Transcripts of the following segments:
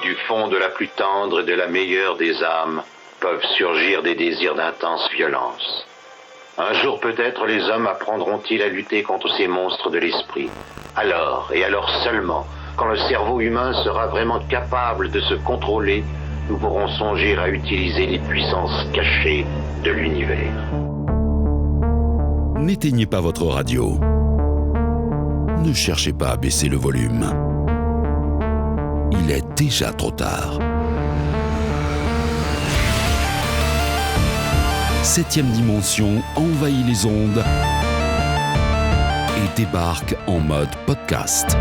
Du fond de la plus tendre et de la meilleure des âmes peuvent surgir des désirs d'intense violence. Un jour peut-être les hommes apprendront-ils à lutter contre ces monstres de l'esprit. Alors, et alors seulement, quand le cerveau humain sera vraiment capable de se contrôler, nous pourrons songer à utiliser les puissances cachées de l'univers. N'éteignez pas votre radio. Ne cherchez pas à baisser le volume. Il est déjà trop tard. 7e dimension envahit les ondes et débarque en mode podcast.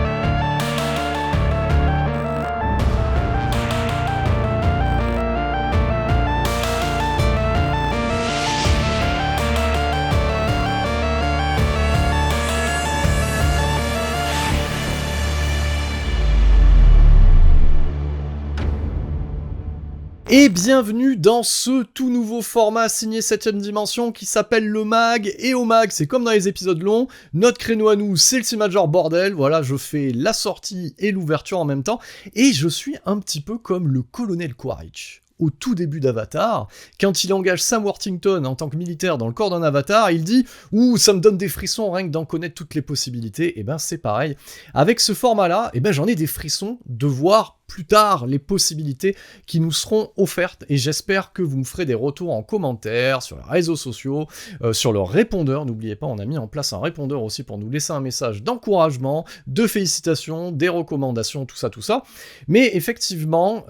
Et bienvenue dans ce tout nouveau format signé 7ème dimension qui s'appelle le MAG. Et au MAG, c'est comme dans les épisodes longs, notre créneau à nous, c'est le C-Major bordel. Voilà, je fais la sortie et l'ouverture en même temps. Et je suis un petit peu comme le colonel Quaritch. Au tout début d'Avatar, quand il engage Sam Worthington en tant que militaire dans le corps d'un avatar, il dit « Ouh, ça me donne des frissons rien que d'en connaître toutes les possibilités », et ben c'est pareil. Avec ce format-là, et ben j'en ai des frissons de voir plus tard les possibilités qui nous seront offertes, et j'espère que vous me ferez des retours en commentaire, sur les réseaux sociaux, sur le répondeur, n'oubliez pas, on a mis en place un répondeur aussi pour nous laisser un message d'encouragement, de félicitations, des recommandations, tout ça. Mais effectivement,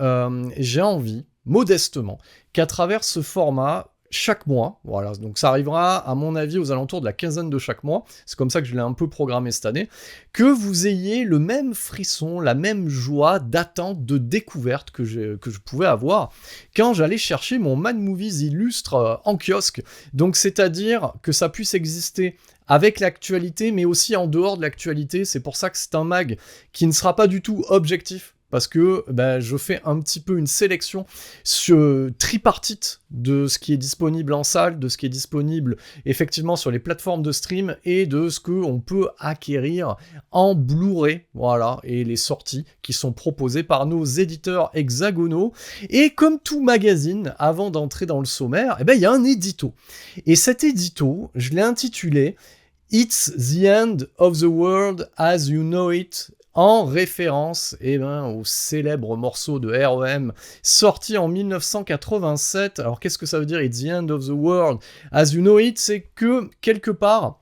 j'ai envie, modestement, qu'à travers ce format, chaque mois, voilà, donc ça arrivera à mon avis aux alentours de la quinzaine de chaque mois, c'est comme ça que je l'ai un peu programmé cette année, que vous ayez le même frisson, la même joie d'attente, de découverte que je pouvais avoir quand j'allais chercher mon Mad Movies illustre en kiosque, donc c'est-à-dire que ça puisse exister avec l'actualité, mais aussi en dehors de l'actualité. C'est pour ça que c'est un mag qui ne sera pas du tout objectif, parce que je fais un petit peu une sélection tripartite de ce qui est disponible en salle, de ce qui est disponible effectivement sur les plateformes de stream, et de ce qu'on peut acquérir en Blu-ray, voilà, et les sorties qui sont proposées par nos éditeurs hexagonaux. Et comme tout magazine, avant d'entrer dans le sommaire, il y a un édito. Et cet édito, je l'ai intitulé « It's the end of the world as you know it », en référence au célèbre morceau de R.E.M. sorti en 1987. Alors qu'est-ce que ça veut dire, It's the end of the world as you know it? C'est que, quelque part,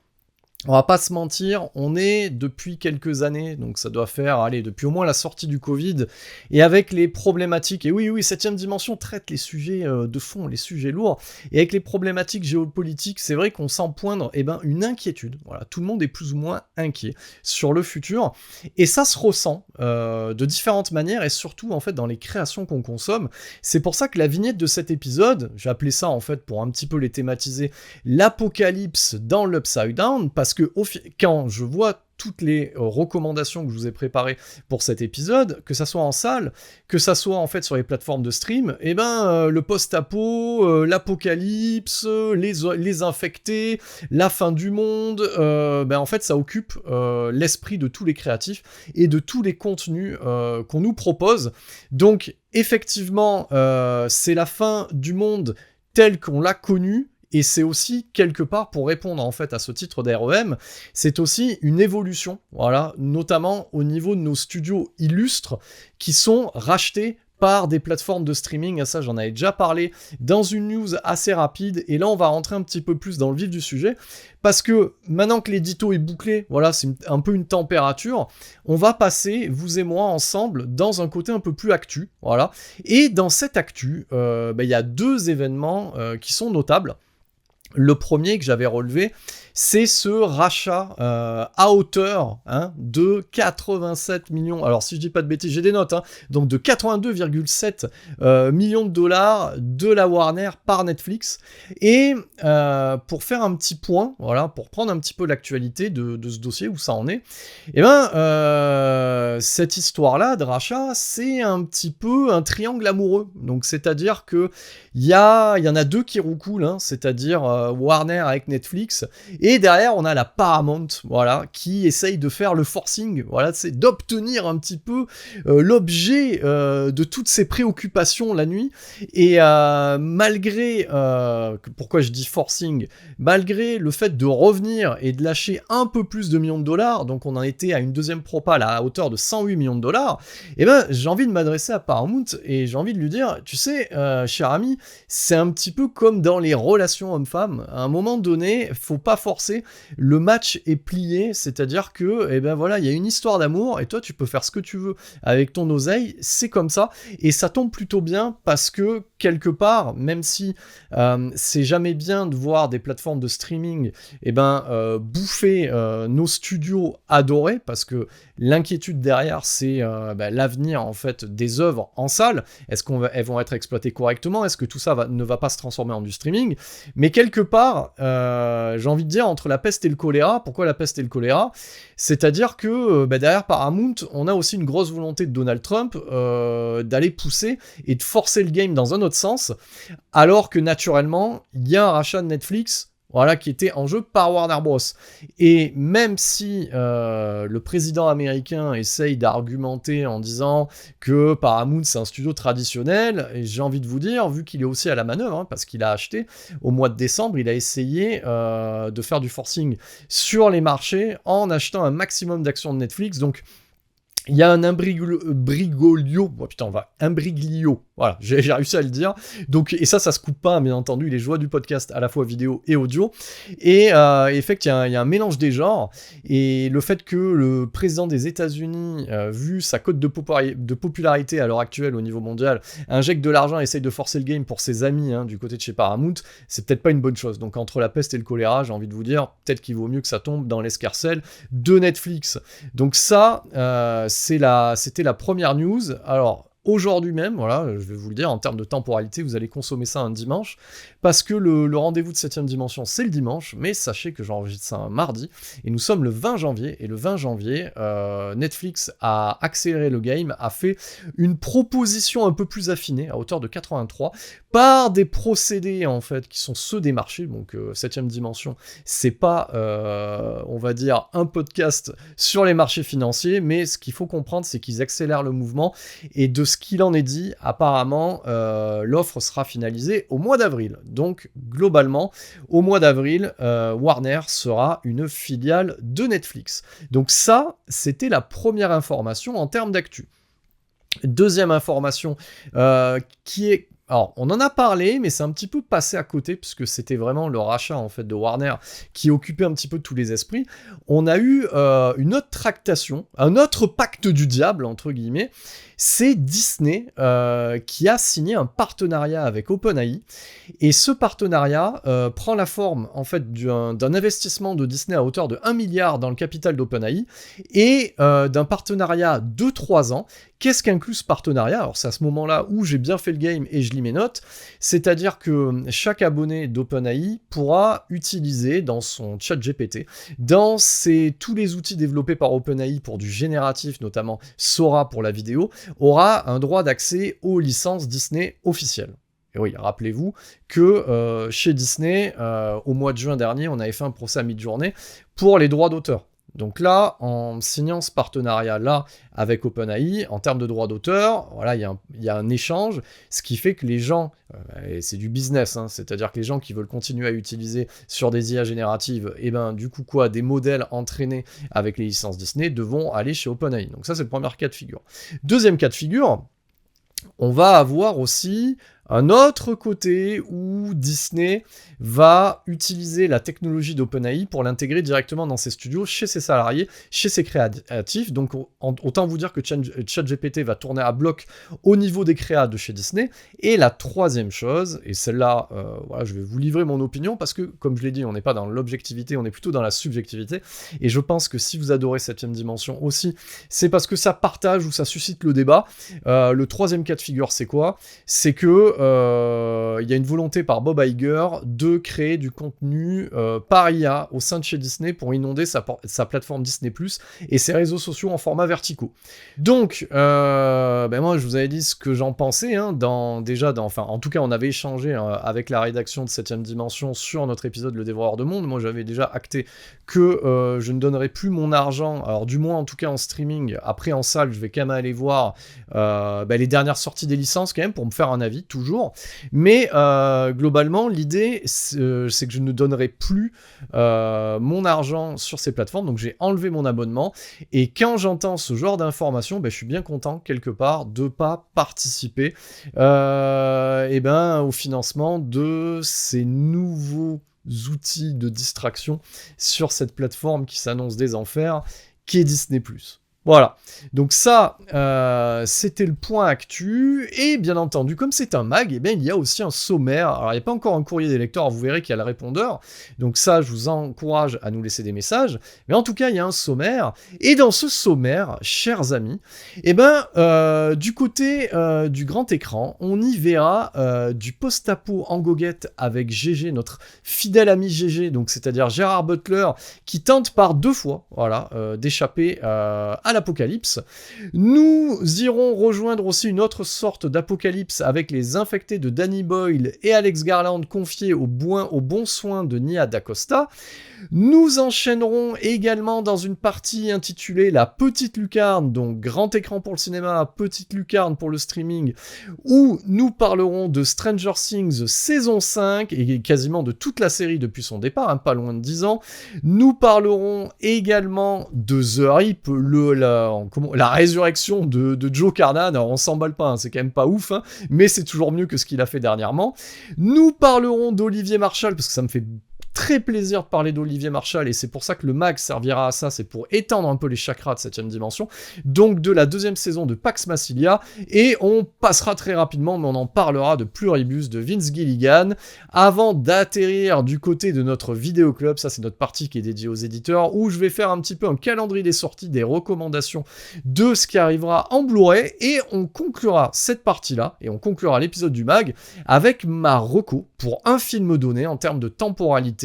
on va pas se mentir, on est depuis quelques années, donc ça doit faire, depuis au moins la sortie du Covid, et avec les problématiques, et oui, 7ème dimension traite les sujets de fond, les sujets lourds, et avec les problématiques géopolitiques, c'est vrai qu'on sent poindre une inquiétude. Voilà, tout le monde est plus ou moins inquiet sur le futur, et ça se ressent de différentes manières, et surtout en fait dans les créations qu'on consomme. C'est pour ça que la vignette de cet épisode, j'ai appelé ça en fait pour un petit peu les thématiser, l'apocalypse dans l'Upside Down, parce que quand je vois toutes les recommandations que je vous ai préparées pour cet épisode, que ça soit en salle, que ça soit en fait sur les plateformes de stream, le post-apo, l'apocalypse, les infectés, la fin du monde, en fait ça occupe l'esprit de tous les créatifs et de tous les contenus qu'on nous propose. Donc effectivement, c'est la fin du monde tel qu'on l'a connu. Et c'est aussi, quelque part, pour répondre en fait à ce titre d'REM, c'est aussi une évolution, voilà, notamment au niveau de nos studios illustres qui sont rachetés par des plateformes de streaming. À ça, j'en avais déjà parlé dans une news assez rapide, et là, on va rentrer un petit peu plus dans le vif du sujet, parce que maintenant que l'édito est bouclé, voilà, c'est un peu une température, on va passer, vous et moi, ensemble, dans un côté un peu plus actu, voilà, et dans cette actu, y a deux événements qui sont notables. Le premier que j'avais relevé, c'est ce rachat à hauteur de 87 millions, alors si je dis pas de bêtises, j'ai des notes, donc de 82,7 millions de dollars de la Warner par Netflix. Et pour faire un petit point, voilà, pour prendre un petit peu l'actualité de ce dossier, où ça en est, cette histoire-là de rachat, c'est un petit peu un triangle amoureux. Donc c'est-à-dire que il y en a deux qui roucoulent, c'est-à-dire Warner avec Netflix, et derrière on a la Paramount, voilà, qui essaye de faire le forcing, voilà, c'est d'obtenir un petit peu l'objet de toutes ces préoccupations la nuit, et malgré, pourquoi je dis forcing, malgré le fait de revenir et de lâcher un peu plus de millions de dollars, donc on en était à une deuxième propale à hauteur de 108 millions de dollars, et ben j'ai envie de m'adresser à Paramount et j'ai envie de lui dire, tu sais, cher ami, c'est un petit peu comme dans les relations hommes-femmes, à un moment donné, faut pas forcer, le match est plié, c'est-à-dire que, eh ben voilà, il y a une histoire d'amour, et toi tu peux faire ce que tu veux avec ton oseille, c'est comme ça, et ça tombe plutôt bien, parce que, quelque part, même si c'est jamais bien de voir des plateformes de streaming, eh ben, bouffer nos studios adorés, parce que l'inquiétude derrière, c'est l'avenir, en fait, des œuvres en salle. Est-ce qu'elles vont être exploitées correctement? Est-ce que tout ça ne va pas se transformer en du streaming? Mais quelque part, j'ai envie de dire, entre la peste et le choléra, pourquoi la peste et le choléra? C'est-à-dire que derrière Paramount, on a aussi une grosse volonté de Donald Trump d'aller pousser et de forcer le game dans un autre sens, alors que naturellement, il y a un rachat de Netflix, voilà, qui était en jeu par Warner Bros. Et même si le président américain essaye d'argumenter en disant que Paramount c'est un studio traditionnel, et j'ai envie de vous dire, vu qu'il est aussi à la manœuvre, hein, parce qu'il a acheté au mois de décembre, il a essayé de faire du forcing sur les marchés en achetant un maximum d'actions de Netflix, donc il y a un imbriglio, voilà, j'ai réussi à le dire, donc, et ça se coupe pas, bien entendu, les joies du podcast, à la fois vidéo et audio, et effectivement, il y a un mélange des genres, et le fait que le président des États-Unis, vu sa cote de popularité à l'heure actuelle au niveau mondial, injecte de l'argent et essaye de forcer le game pour ses amis, hein, du côté de chez Paramount, c'est peut-être pas une bonne chose, donc entre la peste et le choléra, j'ai envie de vous dire, peut-être qu'il vaut mieux que ça tombe dans l'escarcelle de Netflix, donc ça, c'était la première news. Alors, aujourd'hui même, voilà, je vais vous le dire, en termes de temporalité, vous allez consommer ça un dimanche, parce que le rendez-vous de 7ème dimension, c'est le dimanche, mais sachez que j'enregistre ça un mardi, et nous sommes le 20 janvier, et le 20 janvier, Netflix a accéléré le game, a fait une proposition un peu plus affinée, à hauteur de 83, par des procédés, en fait, qui sont ceux des marchés, donc 7ème dimension, c'est pas, on va dire, un podcast sur les marchés financiers, mais ce qu'il faut comprendre, c'est qu'ils accélèrent le mouvement, et de ce qu'il en est dit, apparemment, l'offre sera finalisée au mois d'avril. Donc, globalement, au mois d'avril, Warner sera une filiale de Netflix. Donc ça, c'était la première information en termes d'actu. Deuxième information, qui est... Alors, on en a parlé, mais c'est un petit peu passé à côté, puisque c'était vraiment le rachat, en fait, de Warner qui occupait un petit peu tous les esprits. On a eu une autre tractation, un autre pacte du diable, entre guillemets, c'est Disney qui a signé un partenariat avec OpenAI, et ce partenariat prend la forme, en fait, d'un investissement de Disney à hauteur de 1 milliard dans le capital d'OpenAI, et d'un partenariat de 3 ans. Qu'est-ce qu'inclut ce partenariat? Alors c'est à ce moment-là où j'ai bien fait le game et je lis mes notes, c'est-à-dire que chaque abonné d'OpenAI pourra utiliser dans son chat GPT, dans tous les outils développés par OpenAI pour du génératif, notamment Sora pour la vidéo, aura un droit d'accès aux licences Disney officielles. Et oui, rappelez-vous que chez Disney, au mois de juin dernier, on avait fait un procès à mi-journée pour les droits d'auteur. Donc là, en signant ce partenariat-là avec OpenAI, en termes de droits d'auteur, voilà, il y a un échange, ce qui fait que les gens, et c'est du business, hein, c'est-à-dire que les gens qui veulent continuer à utiliser sur des IA génératives, et ben du coup des modèles entraînés avec les licences Disney devront aller chez OpenAI. Donc ça, c'est le premier cas de figure. Deuxième cas de figure, on va avoir aussi un autre côté où Disney va utiliser la technologie d'OpenAI pour l'intégrer directement dans ses studios, chez ses salariés, chez ses créatifs. Donc autant vous dire que ChatGPT va tourner à bloc au niveau des créas de chez Disney. Et la troisième chose, et celle-là, voilà, je vais vous livrer mon opinion, parce que, comme je l'ai dit, on n'est pas dans l'objectivité, on est plutôt dans la subjectivité. Et je pense que si vous adorez 7ème dimension aussi, c'est parce que ça partage ou ça suscite le débat. Le troisième cas de figure, c'est quoi? C'est que il y a une volonté par Bob Iger de créer du contenu par IA au sein de chez Disney pour inonder sa plateforme Disney+, et ses réseaux sociaux en format verticaux. Donc, moi, je vous avais dit ce que j'en pensais, hein, en tout cas, on avait échangé avec la rédaction de 7ème Dimension sur notre épisode Le Dévoreur de Monde. Moi, j'avais déjà acté que je ne donnerais plus mon argent, alors du moins en tout cas en streaming. Après en salle, je vais quand même aller voir les dernières sorties des licences quand même pour me faire un avis, toujours. Mais globalement, l'idée, c'est que je ne donnerai plus mon argent sur ces plateformes, donc j'ai enlevé mon abonnement. Et quand j'entends ce genre d'informations, je suis bien content quelque part de pas participer au financement de ces nouveaux outils de distraction sur cette plateforme qui s'annonce des enfers, qui est Disney+. Voilà, donc ça, c'était le point actu, et bien entendu, comme c'est un mag, il y a aussi un sommaire. Alors, il n'y a pas encore un courrier des lecteurs, vous verrez qu'il y a le répondeur, donc ça, je vous encourage à nous laisser des messages, mais en tout cas, il y a un sommaire, et dans ce sommaire, chers amis, du côté du grand écran, on y verra du post-apo en goguette avec GG, notre fidèle ami GG, donc c'est-à-dire Gérard Butler, qui tente par 2 fois, d'échapper à l'apocalypse. Nous irons rejoindre aussi une autre sorte d'apocalypse avec les infectés de Danny Boyle et Alex Garland confiés aux bons soins de Nia DaCosta. Nous enchaînerons également dans une partie intitulée La Petite Lucarne, donc grand écran pour le cinéma, petite lucarne pour le streaming, où nous parlerons de Stranger Things saison 5 et quasiment de toute la série depuis son départ, pas loin de 10 ans. Nous parlerons également de The Rip, la résurrection de Joe Carnan. Alors on s'emballe pas, c'est quand même pas ouf, mais c'est toujours mieux que ce qu'il a fait dernièrement. Nous parlerons d'Olivier Marshall, parce que ça me fait très plaisir de parler d'Olivier Marshall, et c'est pour ça que le mag servira à ça, c'est pour étendre un peu les chakras de 7ème Dimension, donc de la 2e saison de Pax Massilia, et on passera très rapidement, mais on en parlera de Pluribus, de Vince Gilligan, avant d'atterrir du côté de notre vidéoclub. Ça c'est notre partie qui est dédiée aux éditeurs, où je vais faire un petit peu un calendrier des sorties, des recommandations de ce qui arrivera en Blu-ray, et on conclura cette partie-là, et on conclura l'épisode du mag, avec ma reco, pour un film donné, en termes de temporalité,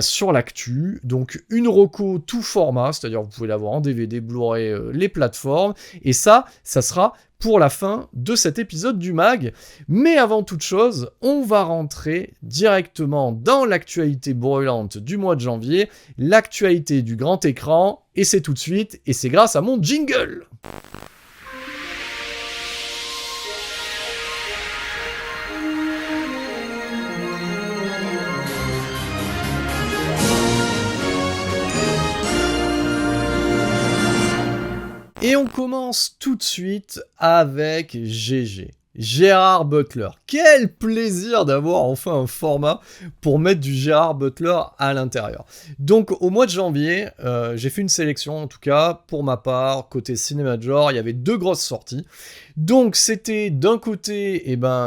sur l'actu. Donc une reco tout format, c'est-à-dire vous pouvez l'avoir en DVD, Blu-ray, les plateformes, et ça sera pour la fin de cet épisode du mag. Mais avant toute chose, on va rentrer directement dans l'actualité brûlante du mois de janvier, l'actualité du grand écran, et c'est tout de suite, et c'est grâce à mon jingle. Et on commence tout de suite avec GG. Gérard Butler. Quel plaisir d'avoir enfin un format pour mettre du Gérard Butler à l'intérieur. Donc au mois de janvier, j'ai fait une sélection, en tout cas pour ma part, côté Cinémajor, il y avait 2 grosses sorties. Donc c'était d'un côté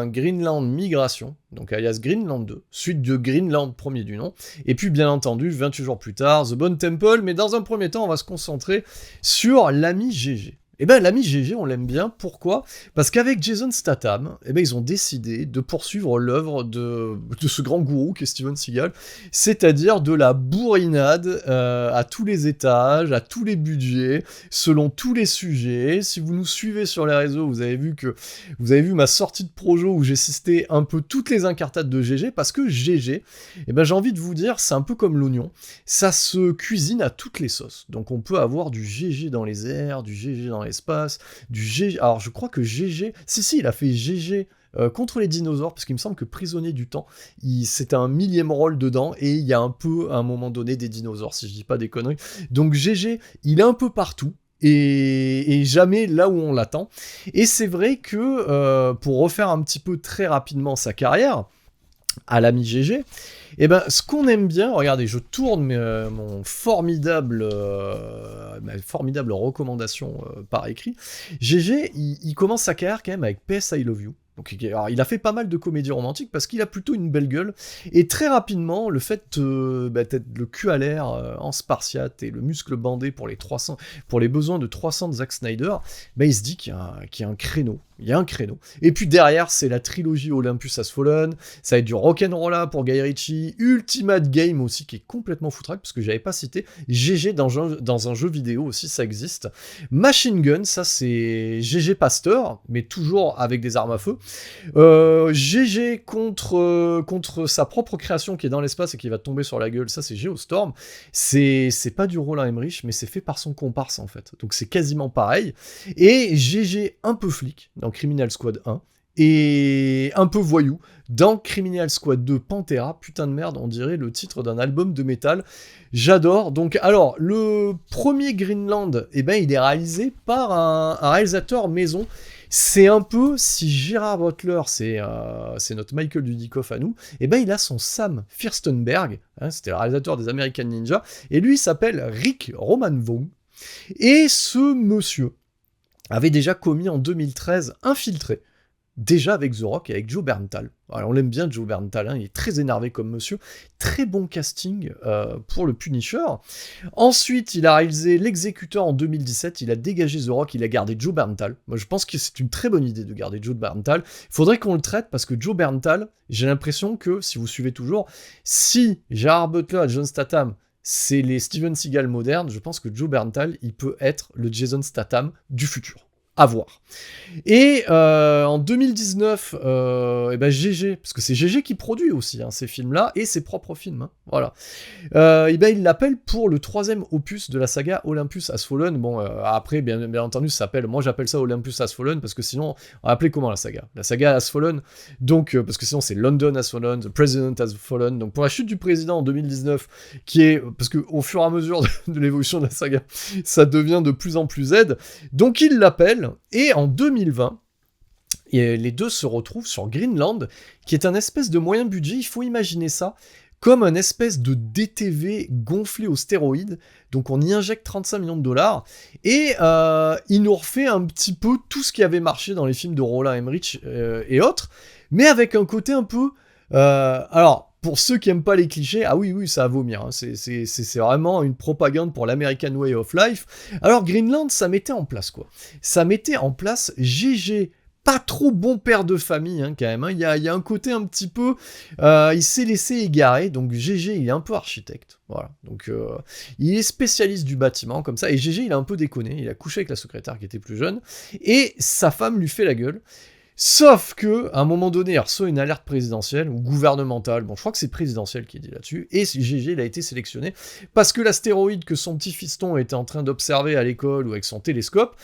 Greenland Migration, donc alias Greenland 2, suite de Greenland premier du nom, et puis bien entendu 28 jours plus tard, The Bone Temple, mais dans un premier temps on va se concentrer sur l'ami GG. L'ami GG, on l'aime bien. Pourquoi ? Parce qu'avec Jason Statham, ils ont décidé de poursuivre l'œuvre de ce grand gourou qu'est Steven Seagal, c'est-à-dire de la bourrinade à tous les étages, à tous les budgets, selon tous les sujets. Si vous nous suivez sur les réseaux, vous avez vu ma sortie de projo où j'ai assisté un peu toutes les incartades de GG, parce que GG, j'ai envie de vous dire, c'est un peu comme l'oignon, ça se cuisine à toutes les sauces. Donc on peut avoir du GG dans les airs, du GG dans l'espace, du GG... Alors je crois que GG... Si, il a fait GG contre les dinosaures, parce qu'il me semble que Prisonnier du Temps, c'était un 1000e rôle dedans, et il y a un peu, à un moment donné, des dinosaures, si je dis pas des conneries. Donc GG, il est un peu partout, et jamais là où on l'attend. Et c'est vrai que, pour refaire un petit peu très rapidement sa carrière, à l'ami GG, ce qu'on aime bien, regardez, je tourne ma formidable recommandation par écrit. GG, il commence sa carrière quand même avec PS I Love You. Donc, alors, il a fait pas mal de comédies romantiques parce qu'il a plutôt une belle gueule, et très rapidement, le fait d'être le cul à l'air en spartiate et le muscle bandé pour les besoins de 300 de Zack Snyder, il se dit qu'il y a un créneau Il y a un créneau. Et puis derrière, c'est la trilogie Olympus Has Fallen, ça va être du Rock'n'Rolla pour Guy Ritchie, Ultimate Game aussi, qui est complètement foutraque, parce que j'avais pas cité, GG dans un jeu vidéo aussi, ça existe. Machine Gun, ça c'est GG Pasteur, mais toujours avec des armes à feu. GG contre sa propre création qui est dans l'espace et qui va tomber sur la gueule, ça c'est Geostorm. C'est pas du Roland Emmerich, mais c'est fait par son comparse en fait, donc c'est quasiment pareil. Et GG un peu flic dans Criminal Squad 1, et un peu voyou dans Criminal Squad 2 Pantera, putain de merde, on dirait le titre d'un album de métal, j'adore. Donc alors, le premier Greenland, il est réalisé par un réalisateur maison. C'est un peu, si Gerard Butler, c'est notre Michael Dudikoff à nous, il a son Sam Firstenberg, c'était le réalisateur des American Ninja, et lui il s'appelle Rick Romanvong, et ce monsieur avait déjà commis en 2013 Infiltré, déjà avec The Rock et avec Joe Bernthal. Alors, on l'aime bien Joe Bernthal, il est très énervé comme monsieur, très bon casting pour le Punisher. Ensuite, il a réalisé L'Exécuteur en 2017, il a dégagé The Rock, il a gardé Joe Bernthal. Moi, je pense que c'est une très bonne idée de garder Joe Bernthal. Il faudrait qu'on le traite parce que Joe Bernthal, j'ai l'impression que, si vous suivez toujours, si Gerard Butler et John Statham, c'est les Steven Seagal modernes, je pense que Joe Bernthal, il peut être le Jason Statham du futur. À voir. Et en 2019, GG, parce que c'est GG qui produit aussi ces films-là, et ses propres films, voilà. Il l'appelle pour le 3e opus de la saga Olympus Has Fallen. Bon, après, bien entendu, ça s'appelle, moi j'appelle ça Olympus Has Fallen, parce que sinon, on va appeler comment la saga ? La saga Has Fallen, donc, parce que sinon c'est London Has Fallen, The President Has Fallen, donc pour la chute du président en 2019, qui est, parce qu'au fur et à mesure de l'évolution de la saga, ça devient de plus en plus Z, donc il l'appelle. Et en 2020, les deux se retrouvent sur Greenland, qui est un espèce de moyen budget. Il faut imaginer ça comme un espèce de DTV gonflé aux stéroïdes. Donc on y injecte 35 millions de dollars. Et il nous refait un petit peu tout ce qui avait marché dans les films de Roland Emmerich et autres, mais avec un côté un peu... alors, pour ceux qui aiment pas les clichés, ah oui, ça va vomir, c'est vraiment une propagande pour l'American Way of Life. Alors Greenland, ça mettait en place quoi ? Ça mettait en place GG, pas trop bon père de famille quand même, il y a un côté un petit peu, il s'est laissé égarer, donc GG il est un peu architecte, voilà, donc il est spécialiste du bâtiment comme ça, et GG il a un peu déconné, il a couché avec la secrétaire qui était plus jeune, et sa femme lui fait la gueule. Sauf que, à un moment donné, il reçoit une alerte présidentielle ou gouvernementale. Bon, je crois que c'est présidentiel qui est dit là-dessus. Et GG, il a été sélectionné parce que l'astéroïde que son petit fiston était en train d'observer à l'école ou avec son télescope,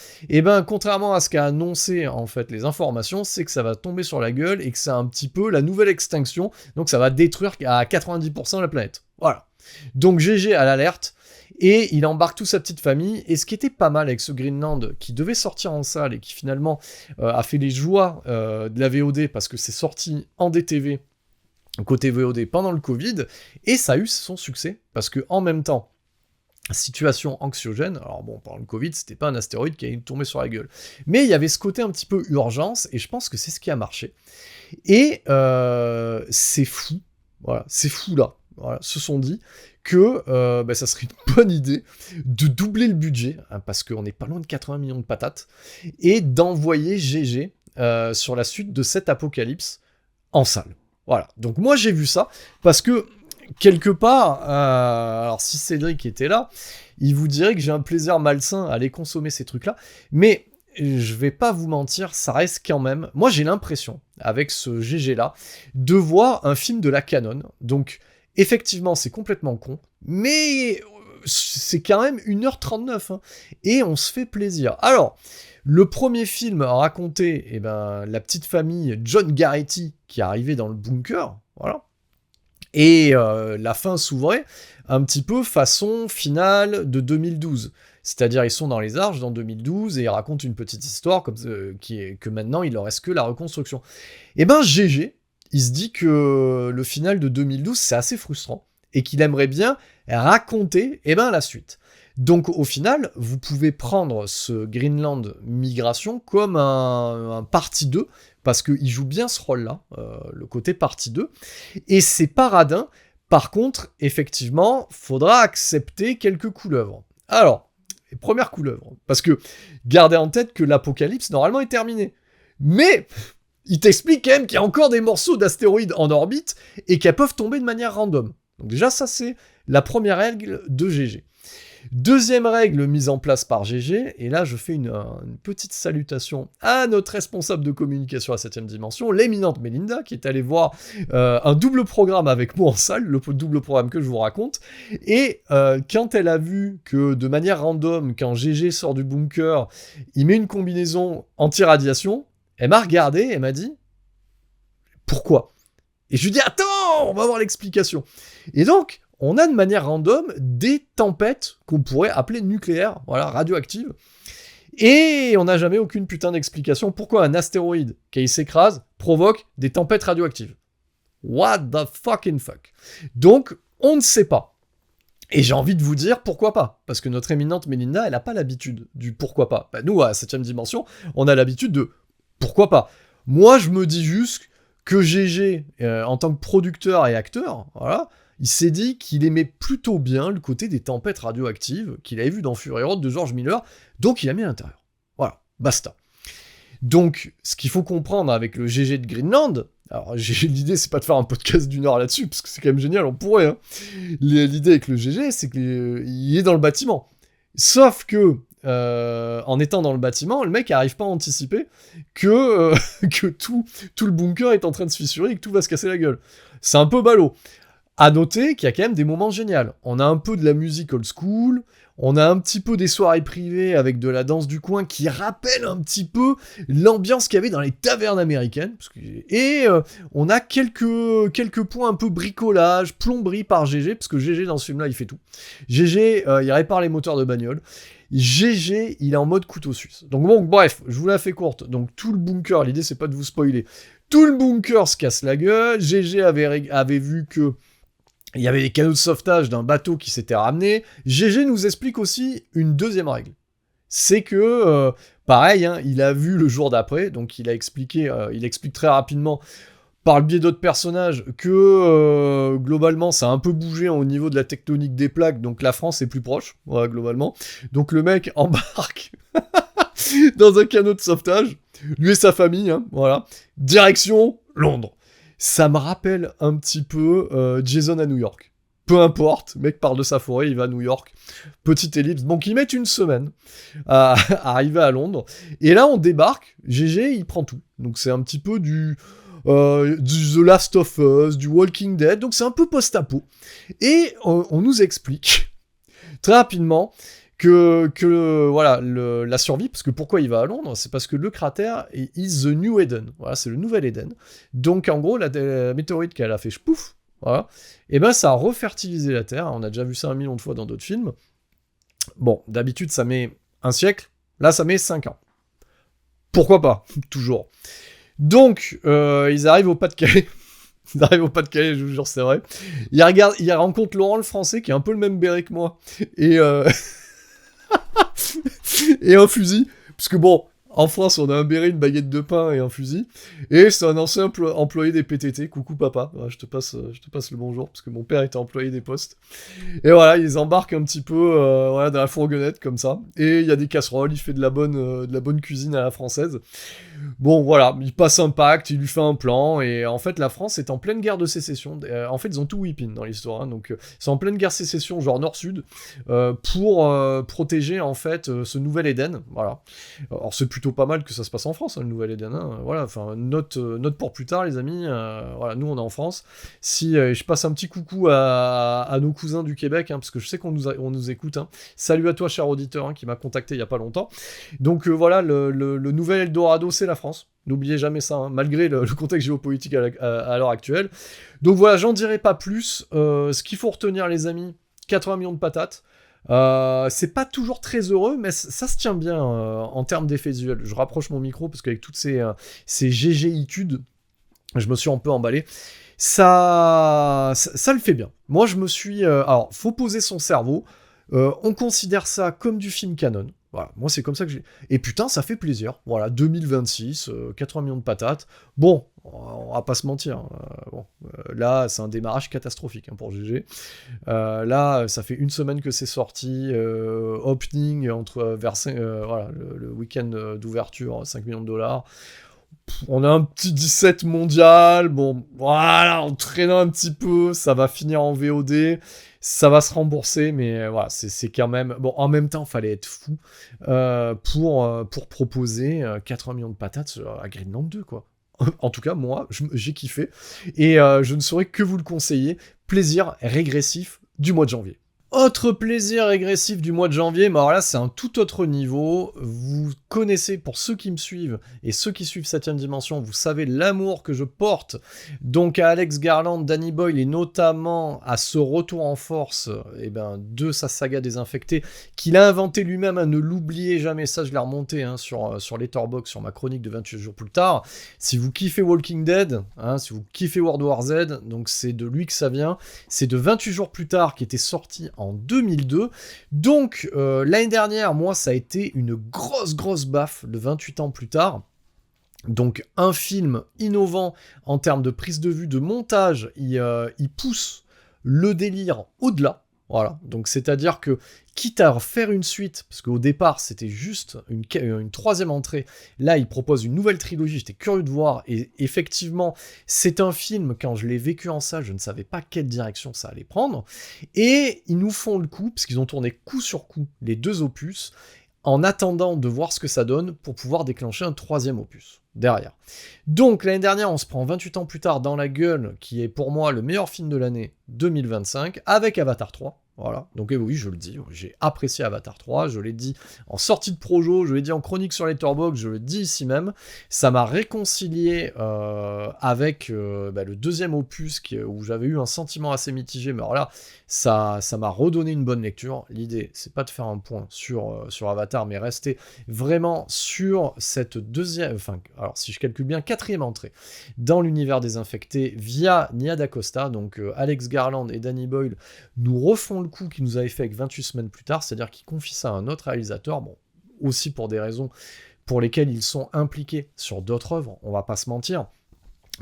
contrairement à ce qu'a annoncé en fait les informations, c'est que ça va tomber sur la gueule et que c'est un petit peu la nouvelle extinction. Donc ça va détruire à 90% la planète. Voilà. Donc GG à l'alerte. Et il embarque toute sa petite famille, et ce qui était pas mal avec ce Greenland, qui devait sortir en salle, et qui finalement a fait les joies de la VOD, parce que c'est sorti en DTV, côté VOD, pendant le Covid, et ça a eu son succès, parce que en même temps, situation anxiogène, alors bon, pendant le Covid, c'était pas un astéroïde qui allait tomber sur la gueule, mais il y avait ce côté un petit peu urgence, et je pense que c'est ce qui a marché. Et c'est fou, voilà, ces fous-là, voilà, se sont dit que ça serait une bonne idée de doubler le budget, parce qu'on n'est pas loin de 80 millions de patates, et d'envoyer GG sur la suite de cet apocalypse en salle. Voilà, donc moi j'ai vu ça, parce que quelque part, alors si Cédric était là, il vous dirait que j'ai un plaisir malsain à aller consommer ces trucs-là, mais je vais pas vous mentir, ça reste quand même... Moi j'ai l'impression, avec ce GG-là, de voir un film de la canon, donc... Effectivement, c'est complètement con, mais c'est quand même 1h39, et on se fait plaisir. Alors, le premier film racontait la petite famille John Garretti qui arrivait dans le bunker, voilà, et la fin s'ouvrait un petit peu façon finale de 2012. C'est-à-dire, ils sont dans les Arches dans 2012, et ils racontent une petite histoire comme que maintenant, il leur reste que la reconstruction. GG... il se dit que le final de 2012, c'est assez frustrant, et qu'il aimerait bien raconter la suite. Donc au final, vous pouvez prendre ce Greenland Migration comme un partie 2, parce qu'il joue bien ce rôle-là, le côté partie 2, et c'est pas radin. Par contre, effectivement, faudra accepter quelques couleuvres. Alors, première couleuvre, parce que gardez en tête que l'apocalypse, normalement, est terminé. Mais il t'explique quand même qu'il y a encore des morceaux d'astéroïdes en orbite et qu'elles peuvent tomber de manière random. Donc déjà, ça, c'est la première règle de GG. Deuxième règle mise en place par GG, et là je fais une petite salutation à notre responsable de communication à 7ème dimension, l'éminente Mélinda, qui est allée voir un double programme avec moi en salle, le double programme que je vous raconte, et quand elle a vu que de manière random, quand GG sort du bunker, il met une combinaison anti-radiation, elle m'a regardé et elle m'a dit « Pourquoi ?» Et je lui dis « Attends, on va voir l'explication !» Et donc, on a de manière random des tempêtes qu'on pourrait appeler nucléaires, voilà, radioactives, et on n'a jamais aucune putain d'explication pourquoi un astéroïde, quand il s'écrase, provoque des tempêtes radioactives. What the fucking fuck. Donc, on ne sait pas. Et j'ai envie de vous dire pourquoi pas, parce que notre éminente Mélinda, elle n'a pas l'habitude du pourquoi pas. Bah, nous, à 7ème dimension, on a l'habitude de pourquoi pas. Moi, je me dis juste que GG, en tant que producteur et acteur, voilà, il s'est dit qu'il aimait plutôt bien le côté des tempêtes radioactives qu'il avait vu dans Fury Road de George Miller, donc il a mis à l'intérieur. Voilà, basta. Donc, ce qu'il faut comprendre avec le GG de Greenland, alors l'idée c'est pas de faire un podcast d'1 heure là-dessus, parce que c'est quand même génial, on pourrait, hein. L'idée avec le GG, c'est qu'il est dans le bâtiment. Sauf que, en étant dans le bâtiment, le mec arrive pas à anticiper que tout le bunker est en train de se fissurer et que tout va se casser la gueule. C'est un peu ballot. À noter qu'il y a quand même des moments géniaux. On a un peu de la musique old school, on a un petit peu des soirées privées avec de la danse du coin qui rappelle un petit peu l'ambiance qu'il y avait dans les tavernes américaines. Et on a quelques points un peu bricolage, plomberie par GG, parce que GG dans ce film-là, il fait tout. GG, il répare les moteurs de bagnole. GG, il est en mode couteau suisse. Donc bon, bref, je vous la fais courte. Donc tout le bunker, l'idée c'est pas de vous spoiler, tout le bunker se casse la gueule. GG avait vu que il y avait des canaux de sauvetage d'un bateau qui s'était ramené. GG nous explique aussi une deuxième règle. C'est que, pareil, hein, il a vu le jour d'après, donc il explique très rapidement, par le biais d'autres personnages, que globalement ça a un peu bougé au niveau de la tectonique des plaques, donc la France est plus proche, voilà, globalement. Donc le mec embarque dans un canot de sauvetage, lui et sa famille, hein, voilà, direction Londres. Ça me rappelle un petit peu Jason à New York. Peu importe, le mec part de sa forêt, il va à New York. Petite ellipse. Donc ils mettent une semaine à arriver à Londres. Et là, on débarque. GG, il prend tout. Donc c'est un petit peu du The Last of Us, du Walking Dead. Donc c'est un peu post-apo. Et on nous explique très rapidement que voilà, la survie, parce que pourquoi il va à Londres, c'est parce que le cratère is the New Eden, voilà, c'est le nouvel Eden. Donc en gros, la météorite qu'elle a fait pouf, voilà, et ben ça a refertilisé la Terre, on a déjà vu ça 1 million de fois dans d'autres films. Bon, d'habitude ça met 1 siècle, là ça met 5 ans. Pourquoi pas, toujours. Donc, ils arrivent au Pas-de-Calais. Ils arrivent au Pas-de-Calais, je vous jure, c'est vrai. Ils rencontrent Laurent le Français, qui est un peu le même béret que moi, et et un fusil, parce que bon, en France, on a un béret, une baguette de pain et un fusil, et c'est un ancien employé des PTT, coucou papa, voilà, je te passe le bonjour, parce que mon père était employé des postes, et voilà, ils embarquent un petit peu voilà, dans la fourgonnette, comme ça, et il y a des casseroles, il fait de la bonne cuisine à la française. Bon, voilà, il passe un pacte, il lui fait un plan, et en fait, la France est en pleine guerre de sécession. En fait, ils ont tout whipping dans l'histoire, hein, donc c'est en pleine guerre de sécession, genre nord-sud, pour protéger, en fait, ce nouvel Éden, voilà. Alors, c'est plutôt pas mal que ça se passe en France, hein, le nouvel Éden, hein, voilà, enfin, note pour plus tard, les amis, voilà, nous, on est en France. Si je passe un petit coucou à nos cousins du Québec, hein, parce que je sais qu'on nous écoute, hein. Salut à toi, cher auditeur, hein, qui m'a contacté il y a pas longtemps. Donc, voilà, le nouvel Eldorado, c'est la France. N'oubliez jamais ça, hein, malgré le contexte géopolitique à l'heure actuelle. Donc voilà, j'en dirai pas plus. Ce qu'il faut retenir, les amis, 80 millions de patates. C'est pas toujours très heureux, mais ça se tient bien en termes d'effets visuels. Je rapproche mon micro parce qu'avec toutes ces GG-itudes, je me suis un peu emballé. Ça le fait bien. Moi, je me suis... alors, faut poser son cerveau. On considère ça comme du film canon. Voilà, moi c'est comme ça que j'ai... Et putain, ça fait plaisir. Voilà, 2026, 80 millions de patates. Bon, on va pas se mentir. Là, c'est un démarrage catastrophique, hein, pour GG. Là, ça fait 1 semaine que c'est sorti. Opening, voilà, le week-end d'ouverture, 5 millions de dollars. On a un petit 17 mondial, bon, voilà, en traînant un petit peu, ça va finir en VOD, ça va se rembourser, mais voilà, c'est quand même... Bon, en même temps, fallait être fou pour proposer 80 millions de patates à Greenland 2, quoi. En tout cas, moi, j'ai kiffé, et je ne saurais que vous le conseiller. Plaisir régressif du mois de janvier. Autre plaisir régressif du mois de janvier, mais alors là c'est un tout autre niveau. Vous connaissez, pour ceux qui me suivent et ceux qui suivent 7ème dimension, vous savez l'amour que je porte donc à Alex Garland, Danny Boyle et notamment à ce retour en force de sa saga Désinfecté qu'il a inventé lui-même, ne l'oubliez jamais, ça je l'ai remonté sur Letterboxd, sur ma chronique de 28 jours plus tard. Si vous kiffez Walking Dead, si vous kiffez World War Z, donc c'est de lui que ça vient, c'est de 28 jours plus tard qui était sorti en 2002. Donc l'année dernière, moi ça a été une grosse baffe de 28 ans plus tard. Donc un film innovant en termes de prise de vue, de montage, il pousse le délire au-delà. Voilà, donc c'est-à-dire que quitte à faire une suite, parce qu'au départ c'était juste une troisième entrée, là il propose une nouvelle trilogie, j'étais curieux de voir, et effectivement c'est un film, quand je l'ai vécu en salle, je ne savais pas quelle direction ça allait prendre, et ils nous font le coup, parce qu'ils ont tourné coup sur coup les 2 opus, en attendant de voir ce que ça donne pour pouvoir déclencher un 3e opus derrière. Donc l'année dernière, on se prend 28 ans plus tard dans la gueule, qui est pour moi le meilleur film de l'année 2025, avec Avatar 3. Voilà, donc oui, je le dis, j'ai apprécié Avatar 3, je l'ai dit en sortie de projo, je l'ai dit en chronique sur Letterboxd, je le dis ici même, ça m'a réconcilié avec le 2e opus où j'avais eu un sentiment assez mitigé, mais alors là, ça m'a redonné une bonne lecture. L'idée, c'est pas de faire un point sur Avatar, mais rester vraiment sur cette alors si je calcule bien, 4e entrée dans l'univers Désinfecté via Nia DaCosta, donc Alex Garland et Danny Boyle nous refont le coup qu'ils nous avaient fait avec 28 semaines plus tard, c'est-à-dire qu'ils confient ça à un autre réalisateur, bon, aussi pour des raisons pour lesquelles ils sont impliqués sur d'autres œuvres, on va pas se mentir.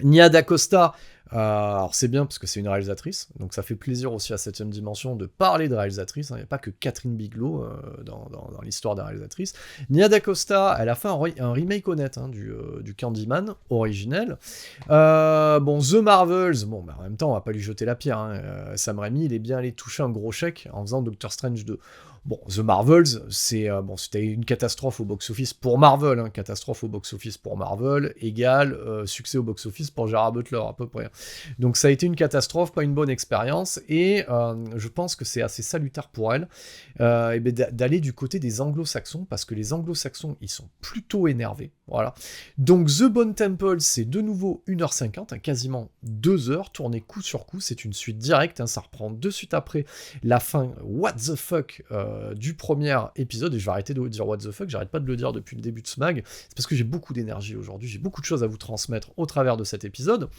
Nia DaCosta, alors c'est bien parce que c'est une réalisatrice, donc ça fait plaisir aussi à 7ème dimension de parler de réalisatrice, il n'y a pas que Catherine Bigelow dans l'histoire des réalisatrices. Nia DaCosta, elle a fait un remake honnête du Candyman originel. The Marvels, en même temps on va pas lui jeter la pierre, Sam Raimi il est bien allé toucher un gros chèque en faisant Doctor Strange 2. Bon, The Marvels, c'était une catastrophe au box-office pour Marvel, catastrophe au box-office pour Marvel, égale succès au box-office pour Gerard Butler, à peu près. Donc ça a été une catastrophe, pas une bonne expérience, et je pense que c'est assez salutaire pour elle d'aller du côté des anglo-saxons, parce que les anglo-saxons, ils sont plutôt énervés, voilà. Donc The Bone Temple, c'est de nouveau 1h50, quasiment 2 heures, tourné coup sur coup, c'est une suite directe, ça reprend de suite après la fin what the fuck du premier épisode, et je vais arrêter de dire what the fuck, j'arrête pas de le dire depuis le début de ce mag, c'est parce que j'ai beaucoup d'énergie aujourd'hui, j'ai beaucoup de choses à vous transmettre au travers de cet épisode.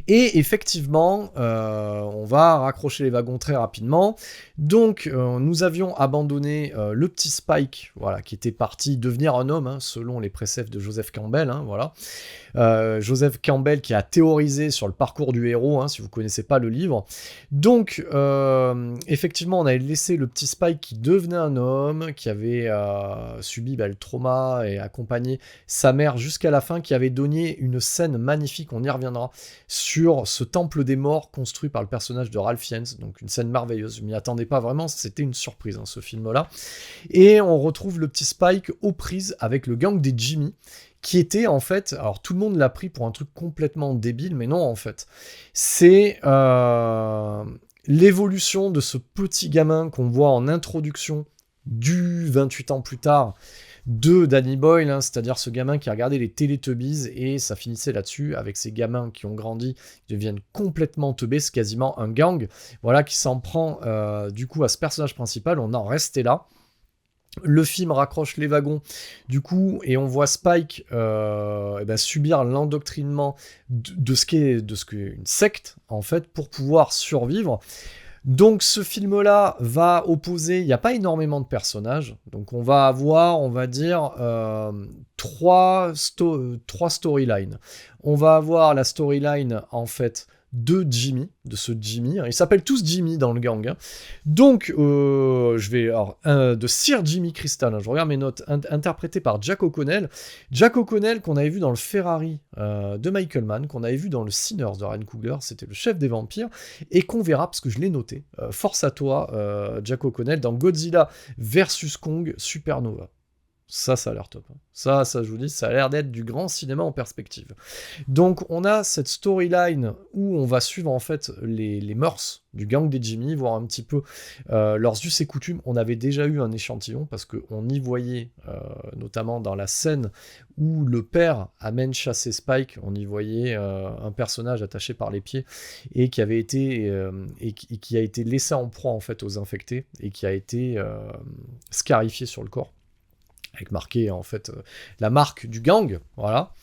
Et effectivement, on va raccrocher les wagons très rapidement. Donc, nous avions abandonné le petit Spike, voilà, qui était parti devenir un homme, selon les préceptes de Joseph Campbell, voilà. Joseph Campbell qui a théorisé sur le parcours du héros, si vous connaissez pas le livre. Donc, effectivement, on avait laissé le petit Spike qui devenait un homme, qui avait subi le trauma et accompagné sa mère jusqu'à la fin, qui avait donné une scène magnifique, on y reviendra, sur ce temple des morts construit par le personnage de Ralph Fiennes, donc une scène merveilleuse, je m'y attendais pas vraiment, c'était une surprise ce film-là, et on retrouve le petit Spike aux prises avec le gang des Jimmy, qui était en fait, alors tout le monde l'a pris pour un truc complètement débile, mais non en fait, c'est l'évolution de ce petit gamin qu'on voit en introduction du 28 ans plus tard, de Danny Boyle, c'est-à-dire ce gamin qui a regardé les Teletubbies, et ça finissait là-dessus, avec ces gamins qui ont grandi, qui deviennent complètement teubés, c'est quasiment un gang, voilà, qui s'en prend du coup à ce personnage principal, on en restait là. Le film raccroche les wagons, du coup, et on voit Spike subir l'endoctrinement de ce qu'est une secte, en fait, pour pouvoir survivre. Donc ce film-là va opposer, il n'y a pas énormément de personnages, donc on va avoir, on va dire, trois storylines. On va avoir la storyline, en fait, de Jimmy, de ce Jimmy. Ils s'appellent tous Jimmy dans le gang. Hein. Donc, de Sir Jimmy Crystal, hein, je regarde mes notes, interprété par Jack O'Connell. Jack O'Connell qu'on avait vu dans le Ferrari de Michael Mann, qu'on avait vu dans le Sinners de Ryan Coogler, c'était le chef des vampires, et qu'on verra, parce que je l'ai noté, force à toi, Jack O'Connell, dans Godzilla vs Kong Supernova. Ça a l'air top. Ça, je vous dis, ça a l'air d'être du grand cinéma en perspective. Donc, on a cette storyline où on va suivre en fait les mœurs du gang des Jimmy, voir un petit peu leurs us et coutumes. On avait déjà eu un échantillon parce qu'on y voyait, notamment dans la scène où le père amène chasser Spike, on y voyait un personnage attaché par les pieds et qui avait été qui a été laissé en proie en fait aux infectés et qui a été scarifié sur le corps. Avec marqué en fait la marque du gang, voilà.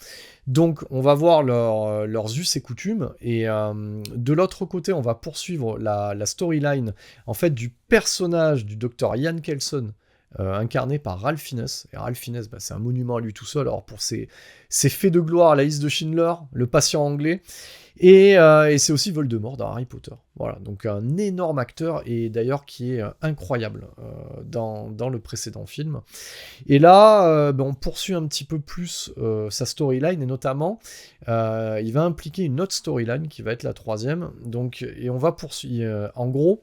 Donc on va voir leurs us et coutumes, et de l'autre côté on va poursuivre la storyline en fait du personnage du docteur Ian Kelson, incarné par Ralph Fiennes. Et Ralph Fiennes, c'est un monument à lui tout seul, alors pour ses faits de gloire, la liste de Schindler, le patient anglais, et c'est aussi Voldemort dans Harry Potter. Voilà, donc un énorme acteur, et d'ailleurs qui est incroyable dans le précédent film. Et là, on poursuit un petit peu plus sa storyline, et notamment, il va impliquer une autre storyline qui va être la troisième. Donc, et on va poursuivre, en gros,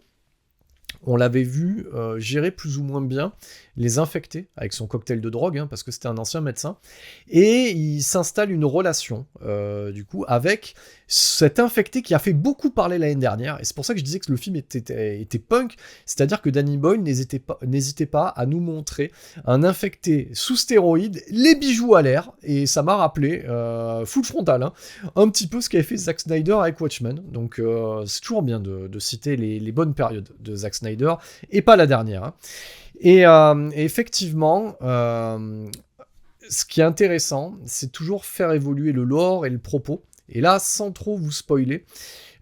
on l'avait vu gérer plus ou moins bien les infectés avec son cocktail de drogue, hein, parce que c'était un ancien médecin, et il s'installe une relation du coup avec cet infecté qui a fait beaucoup parler l'année dernière, et c'est pour ça que je disais que le film était punk, c'est-à-dire que Danny Boyle n'hésitait pas à nous montrer un infecté sous stéroïdes, les bijoux à l'air, et ça m'a rappelé full frontal, hein, un petit peu ce qu'avait fait Zack Snyder avec Watchmen. Donc c'est toujours bien de citer les bonnes périodes de Zack Snyder, et pas la dernière, hein. Et effectivement, ce qui est intéressant, c'est toujours faire évoluer le lore et le propos. Et là, sans trop vous spoiler,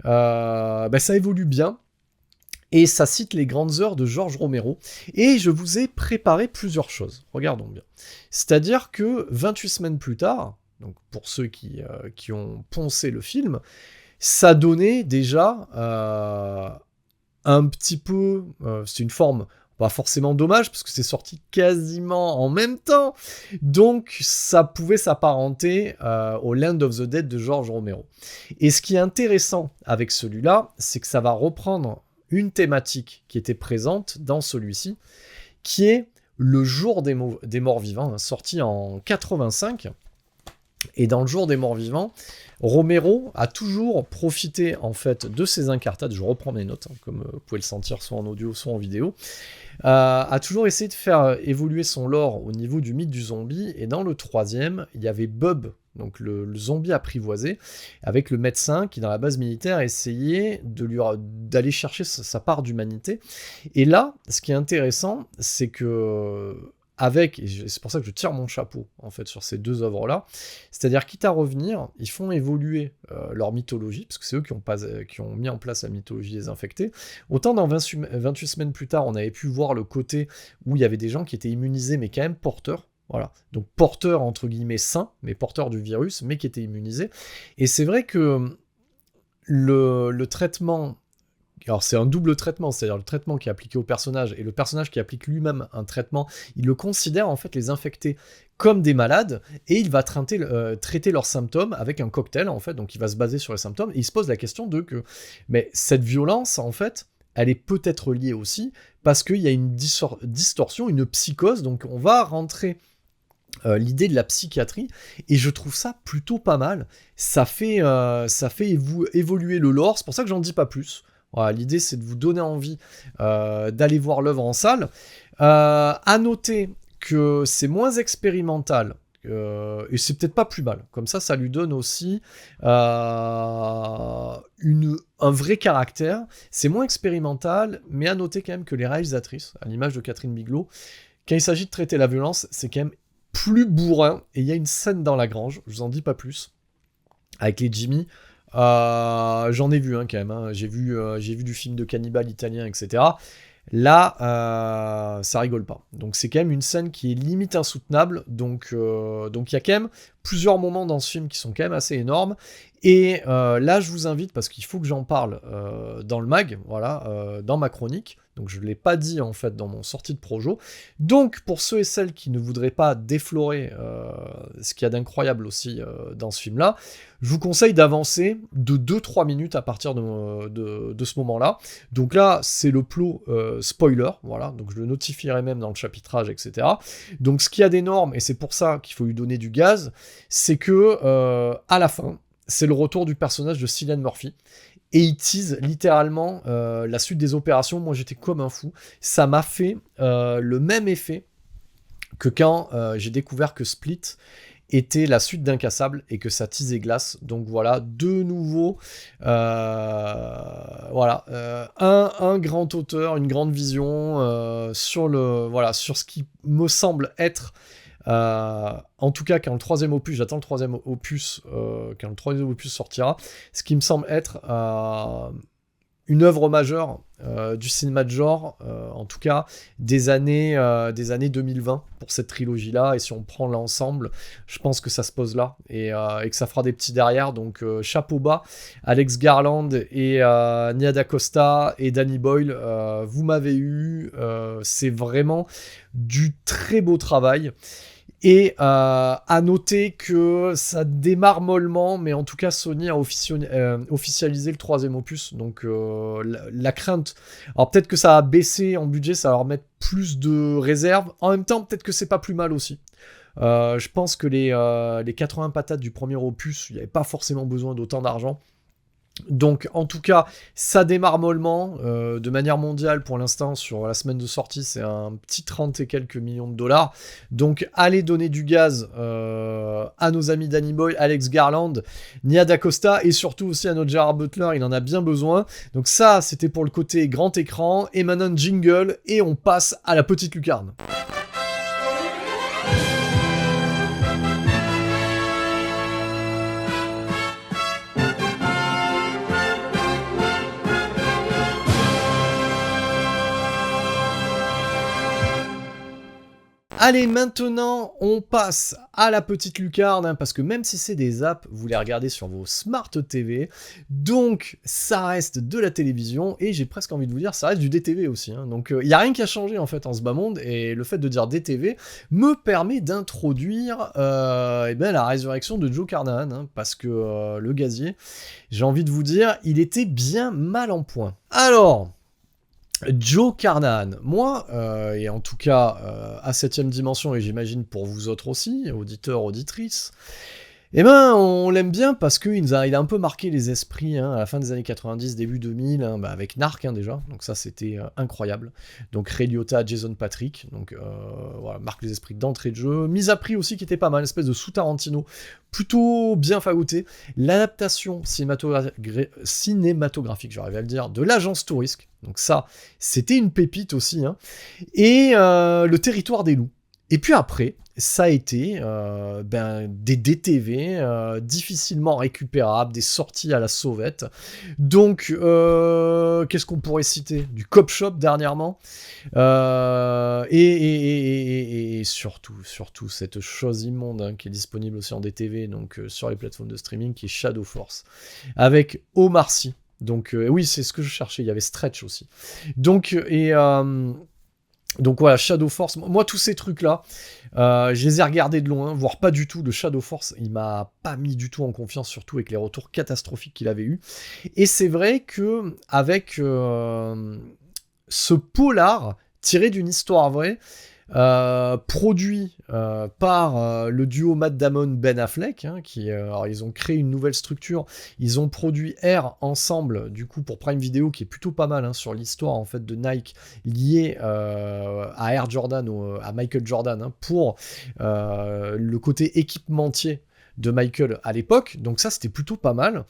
ça évolue bien. Et ça cite les grandes heures de George Romero. Et je vous ai préparé plusieurs choses. Regardons bien. C'est-à-dire que 28 semaines plus tard, donc pour ceux qui ont poncé le film, ça donnait déjà un petit peu... c'est une forme... pas forcément dommage, parce que c'est sorti quasiment en même temps, donc ça pouvait s'apparenter au Land of the Dead de George Romero. Et ce qui est intéressant avec celui-là, c'est que ça va reprendre une thématique qui était présente dans celui-ci, qui est le Jour des morts vivants, hein, sorti en 85. Et dans le Jour des morts vivants, Romero a toujours profité en fait de ses incartades, je reprends mes notes, hein, comme vous pouvez le sentir soit en audio, soit en vidéo, a toujours essayé de faire évoluer son lore au niveau du mythe du zombie, et dans le troisième, il y avait Bub, donc le zombie apprivoisé, avec le médecin qui dans la base militaire essayait d'aller chercher sa part d'humanité. Et là, ce qui est intéressant, c'est que... et c'est pour ça que je tire mon chapeau en fait sur ces deux œuvres-là, c'est-à-dire quitte à revenir, ils font évoluer leur mythologie, parce que c'est eux qui ont mis en place la mythologie des infectés. Autant dans 28 semaines plus tard, on avait pu voir le côté où il y avait des gens qui étaient immunisés, mais quand même porteurs, voilà, donc porteurs entre guillemets sains, mais porteurs du virus, mais qui étaient immunisés. Et c'est vrai que le traitement... Alors c'est un double traitement, c'est-à-dire le traitement qui est appliqué au personnage et le personnage qui applique lui-même un traitement, il le considère en fait les infectés comme des malades, et il va traiter leurs symptômes avec un cocktail en fait, donc il va se baser sur les symptômes, et il se pose la question mais cette violence en fait, elle est peut-être liée aussi parce qu'il y a une distorsion, une psychose, donc on va rentrer l'idée de la psychiatrie, et je trouve ça plutôt pas mal, ça fait évoluer le lore, c'est pour ça que j'en dis pas plus. Voilà, l'idée c'est de vous donner envie d'aller voir l'œuvre en salle. À noter que c'est moins expérimental, et c'est peut-être pas plus mal. Comme ça lui donne aussi un vrai caractère. C'est moins expérimental, mais à noter quand même que les réalisatrices, à l'image de Catherine Bigelow, quand il s'agit de traiter la violence, c'est quand même plus bourrin. Et il y a une scène dans la grange, je vous en dis pas plus, avec les Jimmy. J'en ai vu quand même, hein. J'ai vu du film de cannibale italien, etc. Là, ça rigole pas. Donc c'est quand même une scène qui est limite insoutenable. Donc il y a quand même plusieurs moments dans ce film qui sont quand même assez énormes. Et là, je vous invite, parce qu'il faut que j'en parle dans le mag, voilà, dans ma chronique. Donc je ne l'ai pas dit en fait dans mon sortie de projo. Donc pour ceux et celles qui ne voudraient pas déflorer ce qu'il y a d'incroyable aussi dans ce film-là, je vous conseille d'avancer de 2-3 minutes à partir de ce moment-là. Donc là, c'est le plot spoiler, voilà, donc je le notifierai même dans le chapitrage, etc. Donc ce qu'il y a d'énorme, et c'est pour ça qu'il faut lui donner du gaz, c'est que à la fin, c'est le retour du personnage de Cillian Murphy. Et il tease littéralement la suite des opérations. Moi, j'étais comme un fou. Ça m'a fait le même effet que quand j'ai découvert que Split était la suite d'Incassable et que ça teasait Glace. Donc voilà, de nouveau, voilà, un grand auteur, une grande vision sur ce qui me semble être en tout cas, quand le troisième opus, j'attends le troisième opus, quand le troisième opus sortira, ce qui me semble être une œuvre majeure du cinéma de genre, en tout cas des années 2020 pour cette trilogie-là. Et si on prend l'ensemble, je pense que ça se pose là et que ça fera des petits derrière. Donc chapeau bas, Alex Garland et Nia DaCosta et Danny Boyle, vous m'avez eu. C'est vraiment du très beau travail. Et à noter que ça démarre mollement, mais en tout cas Sony a officialisé le troisième opus, donc la crainte... Alors peut-être que ça a baissé en budget, ça va leur mettre plus de réserves, en même temps peut-être que c'est pas plus mal aussi. Je pense que les 80 patates du premier opus, il n'y avait pas forcément besoin d'autant d'argent. Donc en tout cas ça démarre mollement de manière mondiale pour l'instant. Sur la semaine de sortie c'est un petit 30 et quelques millions de dollars, donc allez donner du gaz à nos amis Danny Boyle, Alex Garland, Nia DaCosta et surtout aussi à notre Gerard Butler, il en a bien besoin. Donc ça c'était pour le côté grand écran, et maintenant jingle et on passe à la petite lucarne. Allez, maintenant, on passe à la petite lucarne, hein, parce que même si c'est des apps, vous les regardez sur vos Smart TV, donc ça reste de la télévision, et j'ai presque envie de vous dire, ça reste du DTV aussi. Hein. Donc il n'y a rien qui a changé en fait en ce bas monde, et le fait de dire DTV me permet d'introduire la résurrection de Joe Carnahan, hein, parce que le gazier, j'ai envie de vous dire, il était bien mal en point. Alors... Joe Carnahan, moi, et en tout cas à 7ème dimension, et j'imagine pour vous autres aussi, auditeurs, auditrices, on l'aime bien parce qu'il a un peu marqué les esprits à la fin des années 90, début 2000, avec Narc déjà, donc ça c'était incroyable. Donc Ray Liotta, Jason Patrick, donc voilà, marque les esprits d'entrée de jeu. Mise à prix aussi qui était pas mal, une espèce de sous-Tarantino, plutôt bien fagoté. L'adaptation cinématographique, j'arrive à le dire, de l'Agence Tourisque, donc ça c'était une pépite aussi, et Le Territoire des loups. Et puis après, ça a été des DTV difficilement récupérables, des sorties à la sauvette. Donc, qu'est-ce qu'on pourrait citer ? Du Cop Shop dernièrement. Et surtout, cette chose immonde qui est disponible aussi en DTV, donc sur les plateformes de streaming, qui est Shadow Force, avec Omar Sy. Donc, oui, c'est ce que je cherchais, il y avait Stretch aussi. Donc, donc voilà, Shadow Force, moi tous ces trucs-là, je les ai regardés de loin, voire pas du tout. Le Shadow Force, il m'a pas mis du tout en confiance, surtout avec les retours catastrophiques qu'il avait eu. Et c'est vrai que avec ce polar tiré d'une histoire vraie, produit par le duo Matt Damon-Ben Affleck, alors ils ont créé une nouvelle structure, ils ont produit Air ensemble, du coup pour Prime Video, qui est plutôt pas mal sur l'histoire en fait de Nike liée à Air Jordan, à Michael Jordan, pour le côté équipementier de Michael à l'époque, donc ça c'était plutôt pas mal,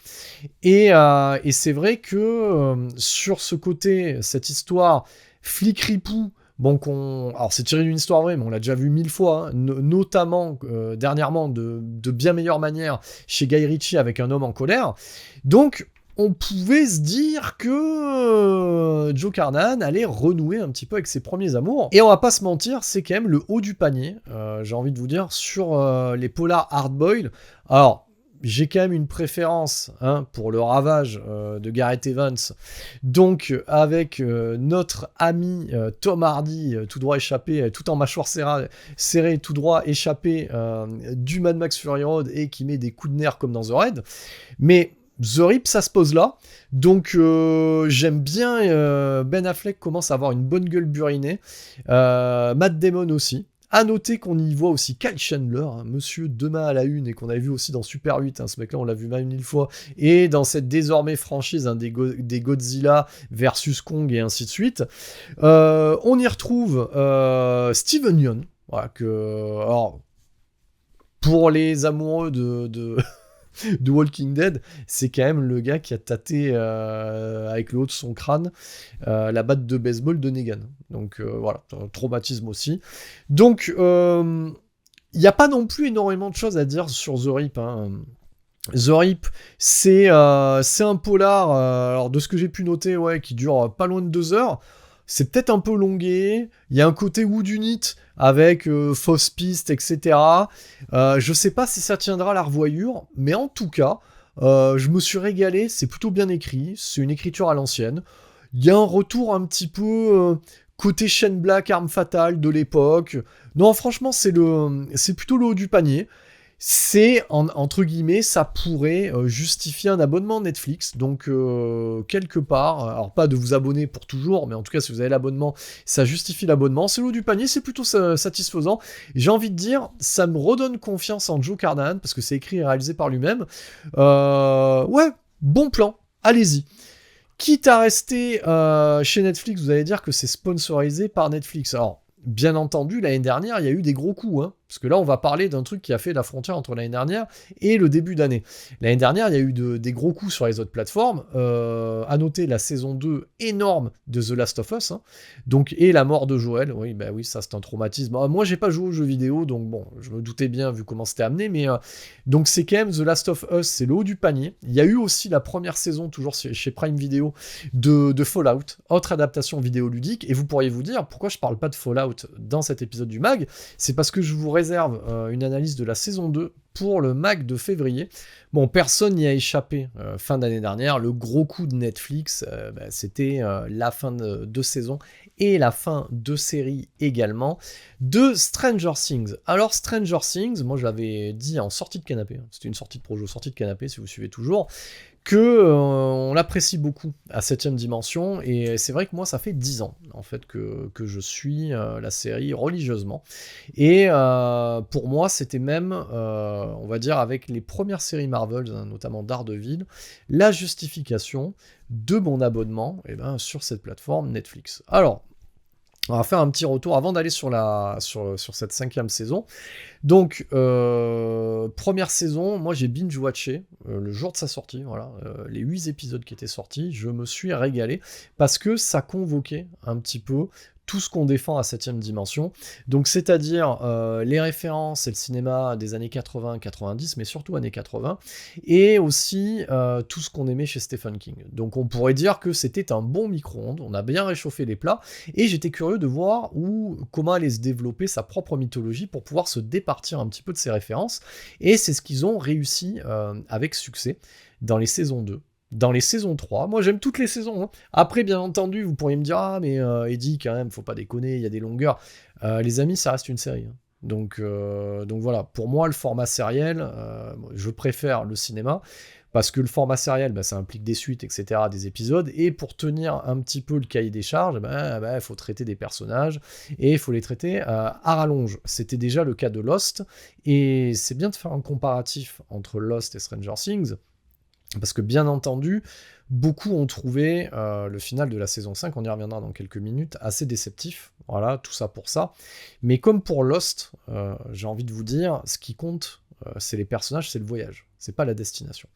et c'est vrai que sur ce côté, cette histoire flic ripou, bon, alors c'est tiré d'une histoire vraie, mais on l'a déjà vu 1000 fois, notamment dernièrement de bien meilleure manière chez Guy Ritchie avec Un homme en colère. Donc on pouvait se dire que Joe Carnahan allait renouer un petit peu avec ses premiers amours. Et on va pas se mentir, c'est quand même le haut du panier, j'ai envie de vous dire, sur les polars hardboiled. Alors, j'ai quand même une préférence pour le ravage de Gareth Evans. Donc, avec notre ami Tom Hardy, tout droit échappé, tout en mâchoire serrée, tout droit échappé du Mad Max Fury Road et qui met des coups de nerfs comme dans The Raid. Mais The Rip, ça se pose là. Donc, j'aime bien Ben Affleck commence à avoir une bonne gueule burinée. Matt Damon aussi. À noter qu'on y voit aussi Kyle Chandler, monsieur Demain à la Une, et qu'on avait vu aussi dans Super 8, ce mec-là on l'a vu même 1000 fois, et dans cette désormais franchise des Godzilla versus Kong et ainsi de suite. On y retrouve Steven Yeun, voilà, alors, pour les amoureux de Walking Dead, c'est quand même le gars qui a tâté avec le haut de son crâne la batte de baseball de Negan. Donc voilà, un traumatisme aussi. Donc il n'y a pas non plus énormément de choses à dire sur The Rip. The Rip, c'est un polar, alors de ce que j'ai pu noter, qui dure pas loin de 2 heures. C'est peut-être un peu longué, il y a un côté Whodunit avec fausse piste, etc. Je sais pas si ça tiendra à la revoyure, mais en tout cas, je me suis régalé, c'est plutôt bien écrit, c'est une écriture à l'ancienne. Il y a un retour un petit peu côté Shane Black, Arme Fatale de l'époque. Non, franchement, c'est plutôt le haut du panier. C'est, entre guillemets, ça pourrait justifier un abonnement Netflix. Donc, quelque part, alors pas de vous abonner pour toujours, mais en tout cas, si vous avez l'abonnement, ça justifie l'abonnement. C'est l'eau du panier, c'est plutôt satisfaisant. J'ai envie de dire, ça me redonne confiance en Joe Carnahan, parce que c'est écrit et réalisé par lui-même. Ouais, bon plan, allez-y. Quitte à rester chez Netflix, vous allez dire que c'est sponsorisé par Netflix. Alors, bien entendu, l'année dernière, il y a eu des gros coups, parce que là, on va parler d'un truc qui a fait la frontière entre l'année dernière et le début d'année. L'année dernière, il y a eu des gros coups sur les autres plateformes. À noter la saison 2 énorme de The Last of Us, donc, et la mort de Joel. Oui, ça, c'est un traumatisme. Moi, j'ai pas joué aux jeux vidéo, donc bon, je me doutais bien vu comment c'était amené, mais donc c'est quand même The Last of Us, c'est le haut du panier. Il y a eu aussi la première saison, toujours chez Prime Video, de Fallout, autre adaptation vidéoludique, et vous pourriez vous dire, pourquoi je parle pas de Fallout dans cet épisode du MAG? C'est parce que je vous réserve une analyse de la saison 2 pour le MAG de février. Bon, personne n'y a échappé fin d'année dernière. Le gros coup de Netflix, c'était la fin de saison et la fin de série également de Stranger Things. Alors Stranger Things, moi je l'avais dit en sortie de canapé, c'était une sortie de projo, sortie de canapé si vous suivez toujours, que on l'apprécie beaucoup à 7ème dimension, et c'est vrai que moi ça fait 10 ans en fait que je suis la série religieusement, et pour moi c'était même on va dire avec les premières séries Marvel, notamment Daredevil, la justification de mon abonnement sur cette plateforme Netflix. Alors on va faire un petit retour avant d'aller sur cette 5e saison. Donc, première saison, moi j'ai binge-watché le jour de sa sortie, voilà, les 8 épisodes qui étaient sortis, je me suis régalé, parce que ça convoquait un petit peu tout ce qu'on défend à 7ème dimension, donc c'est-à-dire les références et le cinéma des années 80-90, mais surtout années 80, et aussi tout ce qu'on aimait chez Stephen King. Donc on pourrait dire que c'était un bon micro-ondes, on a bien réchauffé les plats, et j'étais curieux de voir comment allait se développer sa propre mythologie pour pouvoir se départir un petit peu de ses références, et c'est ce qu'ils ont réussi avec succès dans les saisons 2. Dans les saisons 3, moi j'aime toutes les saisons. Après, bien entendu, vous pourriez me dire, ah mais Eddie, quand même, faut pas déconner, il y a des longueurs. Les amis, ça reste une série. Donc voilà, pour moi, le format sériel, je préfère le cinéma, parce que le format sériel, ça implique des suites, etc., des épisodes, et pour tenir un petit peu le cahier des charges, il faut traiter des personnages, et il faut les traiter à rallonge. C'était déjà le cas de Lost, et c'est bien de faire un comparatif entre Lost et Stranger Things, parce que bien entendu, beaucoup ont trouvé le final de la saison 5, on y reviendra dans quelques minutes, assez déceptif. Voilà, tout ça pour ça. Mais comme pour Lost, j'ai envie de vous dire, ce qui compte, c'est les personnages, c'est le voyage, c'est pas la destination.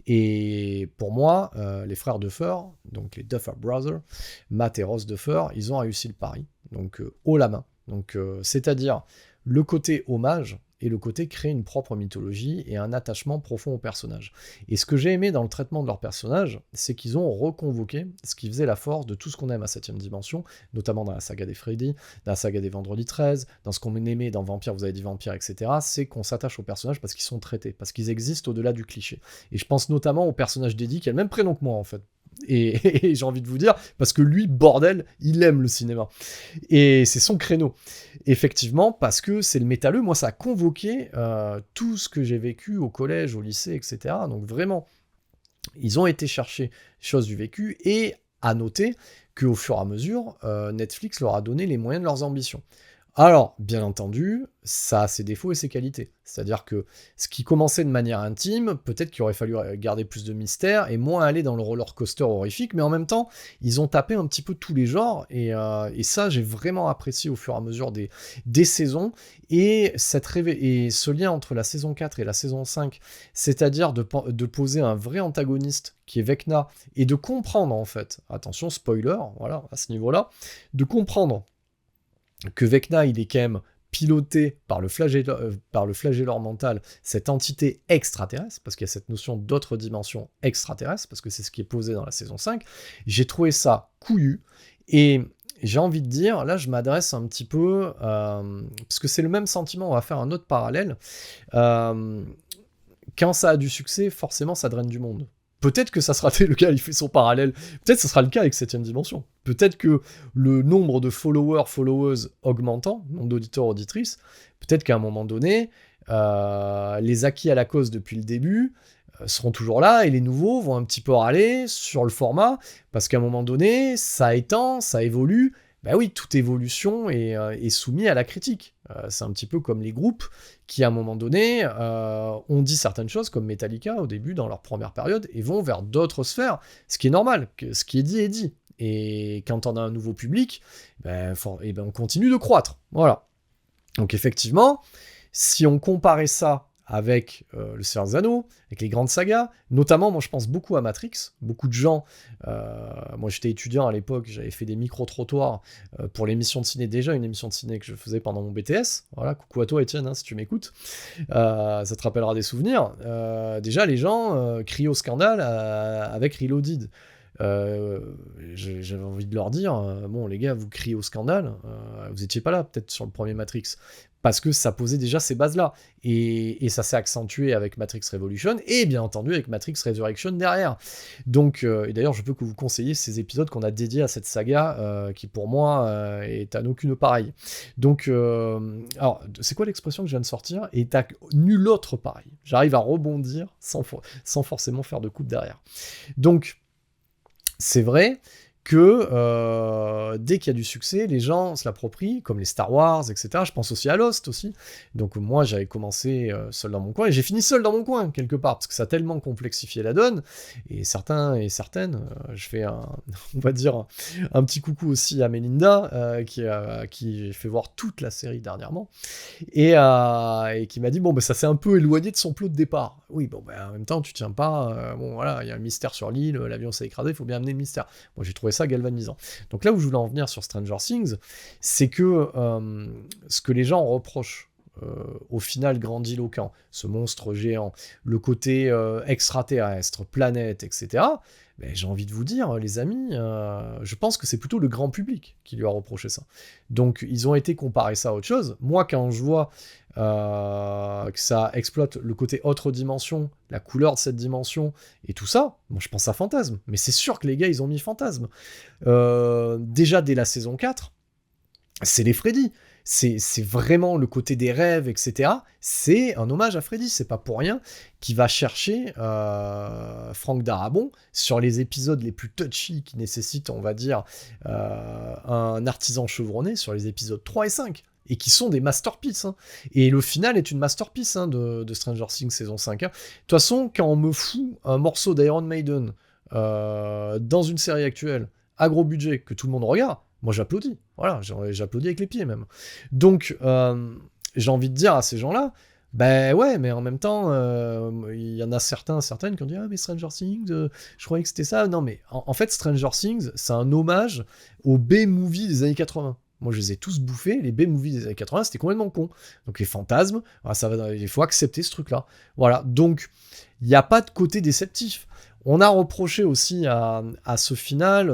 Et pour moi, les frères Duffer, donc les Duffer Brothers, Matt et Ross Duffer, ils ont réussi le pari, donc haut la main. Donc c'est-à-dire le côté hommage, et le côté créer une propre mythologie et un attachement profond aux personnages. Et ce que j'ai aimé dans le traitement de leurs personnages, c'est qu'ils ont reconvoqué ce qui faisait la force de tout ce qu'on aime à 7ème dimension, notamment dans la saga des Freddy, dans la saga des Vendredi 13, dans ce qu'on aimait dans Vampire, vous avez dit Vampire, etc., c'est qu'on s'attache aux personnages parce qu'ils sont traités, parce qu'ils existent au-delà du cliché. Et je pense notamment au personnage d'Eddie, qui a le même prénom que moi, en fait. Et j'ai envie de vous dire, parce que lui, bordel, il aime le cinéma. Et c'est son créneau. Effectivement, parce que c'est le métalleux. Moi, ça a convoqué tout ce que j'ai vécu au collège, au lycée, etc. Donc vraiment, ils ont été chercher choses du vécu. Et à noter qu'au fur et à mesure, Netflix leur a donné les moyens de leurs ambitions. Alors, bien entendu, ça a ses défauts et ses qualités. C'est-à-dire que ce qui commençait de manière intime, peut-être qu'il aurait fallu garder plus de mystère et moins aller dans le roller coaster horrifique, mais en même temps, ils ont tapé un petit peu tous les genres, et ça, j'ai vraiment apprécié au fur et à mesure des saisons, et ce lien entre la saison 4 et la saison 5, c'est-à-dire de poser un vrai antagoniste qui est Vecna, et de comprendre, en fait, attention, spoiler, voilà, à ce niveau-là, de comprendre que Vecna, il est quand même piloté par le flagelleur mental, cette entité extraterrestre, parce qu'il y a cette notion d'autre dimension extraterrestre, parce que c'est ce qui est posé dans la saison 5, j'ai trouvé ça couillu, et j'ai envie de dire, là je m'adresse un petit peu, parce que c'est le même sentiment, on va faire un autre parallèle, quand ça a du succès, forcément ça draine du monde. Peut-être que ça sera le cas, il fait son parallèle. Peut-être que ça sera le cas avec 7ème dimension. Peut-être que le nombre de followers augmentant, nombre d'auditeurs, auditrices, peut-être qu'à un moment donné, les acquis à la cause depuis le début seront toujours là, et les nouveaux vont un petit peu râler sur le format, parce qu'à un moment donné, ça étend, ça évolue. Ben oui, toute évolution est soumise à la critique. C'est un petit peu comme les groupes qui, à un moment donné, ont dit certaines choses, comme Metallica, au début, dans leur première période, et vont vers d'autres sphères, ce qui est normal, ce qui est dit est dit. Et quand on a un nouveau public, on continue de croître. Voilà. Donc effectivement, si on comparait ça avec le Seigneur des Anneaux, avec les grandes sagas, notamment, moi je pense beaucoup à Matrix, beaucoup de gens, moi j'étais étudiant à l'époque, j'avais fait des micro-trottoirs pour l'émission de ciné, déjà une émission de ciné que je faisais pendant mon BTS, voilà, coucou à toi Étienne, si tu m'écoutes, ça te rappellera des souvenirs, déjà les gens crient au scandale avec Reloaded. J'avais envie de leur dire, bon les gars, vous criez au scandale, vous étiez pas là peut-être sur le premier Matrix, parce que ça posait déjà ces bases-là, et ça s'est accentué avec Matrix Revolution, et bien entendu avec Matrix Resurrection derrière. Donc, et d'ailleurs je peux que vous conseiller ces épisodes qu'on a dédiés à cette saga, qui pour moi est à aucune pareille. Donc, alors, c'est quoi l'expression que je viens de sortir ? Est à nul autre pareil. J'arrive à rebondir sans forcément faire de coupe derrière. Donc, c'est vrai que dès qu'il y a du succès, les gens se l'approprient, comme les Star Wars, etc. Je pense aussi à Lost aussi. Donc moi, j'avais commencé seul dans mon coin, et j'ai fini seul dans mon coin, quelque part, parce que ça a tellement complexifié la donne, et certains et certaines, je fais on va dire, un petit coucou aussi à Mélinda, qui j'ai fait voir toute la série dernièrement, et qui m'a dit, bon, ça s'est un peu éloigné de son plot de départ. Oui, bon, en même temps, tu tiens pas, bon, voilà, il y a un mystère sur l'île, l'avion s'est écrasé, il faut bien amener le mystère. Moi, j'ai trouvé ça galvanisant. Donc là où je voulais en venir sur Stranger Things, c'est que ce que les gens reprochent au final grandiloquent, ce monstre géant, le côté extraterrestre, planète, etc., j'ai envie de vous dire, les amis, je pense que c'est plutôt le grand public qui lui a reproché ça. Donc ils ont été comparés ça à autre chose. Moi, quand je vois que ça exploite le côté autre dimension, la couleur de cette dimension, et tout ça, moi je pense à Fantasme. Mais c'est sûr que les gars, ils ont mis Fantasme. Déjà dès la saison 4, c'est les Freddy. C'est vraiment le côté des rêves, etc. C'est un hommage à Freddy, c'est pas pour rien qu'il va chercher Franck Darabont sur les épisodes les plus touchy qui nécessitent, on va dire, un artisan chevronné, sur les épisodes 3 et 5. Et qui sont des masterpieces. Hein. Et le final est une masterpiece de Stranger Things saison 5. Hein. De toute façon, quand on me fout un morceau d'Iron Maiden dans une série actuelle, à gros budget, que tout le monde regarde, moi j'applaudis. Voilà, j'applaudis avec les pieds même. Donc, j'ai envie de dire à ces gens-là, ouais, mais en même temps, il y en a certaines qui ont dit « Ah, mais Stranger Things, je croyais que c'était ça. » Non, mais en fait, Stranger Things, c'est un hommage au B-movie des années 80. moi je les ai tous bouffés, les B-movies des années 80, c'était complètement con. Donc les fantasmes, voilà, il faut accepter ce truc-là. Voilà, donc il n'y a pas de côté déceptif. On a reproché aussi à ce final,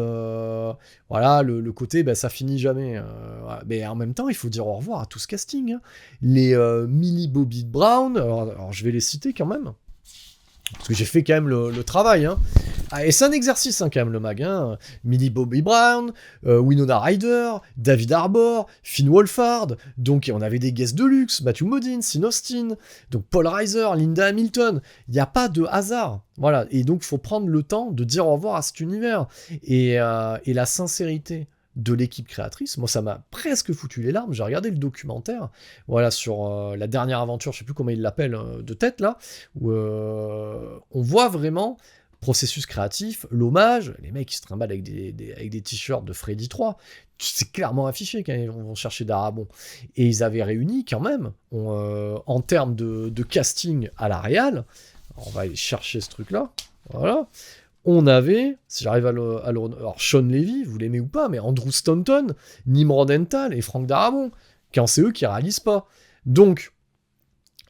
voilà, le côté, ça finit jamais. Voilà. Mais en même temps, il faut dire au revoir à tout ce casting. Hein. Les Millie Bobby Brown, alors je vais les citer quand même, parce que j'ai fait quand même le travail. Hein. Ah, et c'est un exercice quand même le mag. Hein. Millie Bobby Brown, Winona Ryder, David Harbour, Finn Wolfhard. Donc on avait des guests de luxe, Matthew Modine, Sean Austin, donc Paul Reiser, Linda Hamilton. Il n'y a pas de hasard. Voilà. Et donc il faut prendre le temps de dire au revoir à cet univers. Et la sincérité de l'équipe créatrice, moi ça m'a presque foutu les larmes. J'ai regardé le documentaire, voilà, sur la dernière aventure, je sais plus comment il l'appelle de tête là, où on voit vraiment processus créatif, l'hommage, les mecs qui se trimballent avec des t-shirts de Freddy 3, c'est clairement affiché quand ils vont chercher Darabon. Et ils avaient réuni quand même, en termes de casting à la réal, on va aller chercher ce truc-là, voilà. On avait, si j'arrive à le... Alors, Sean Levy, vous l'aimez ou pas, mais Andrew Stanton, Nimrod Ental et Frank Darabont, quand c'est eux qui réalisent pas. Donc,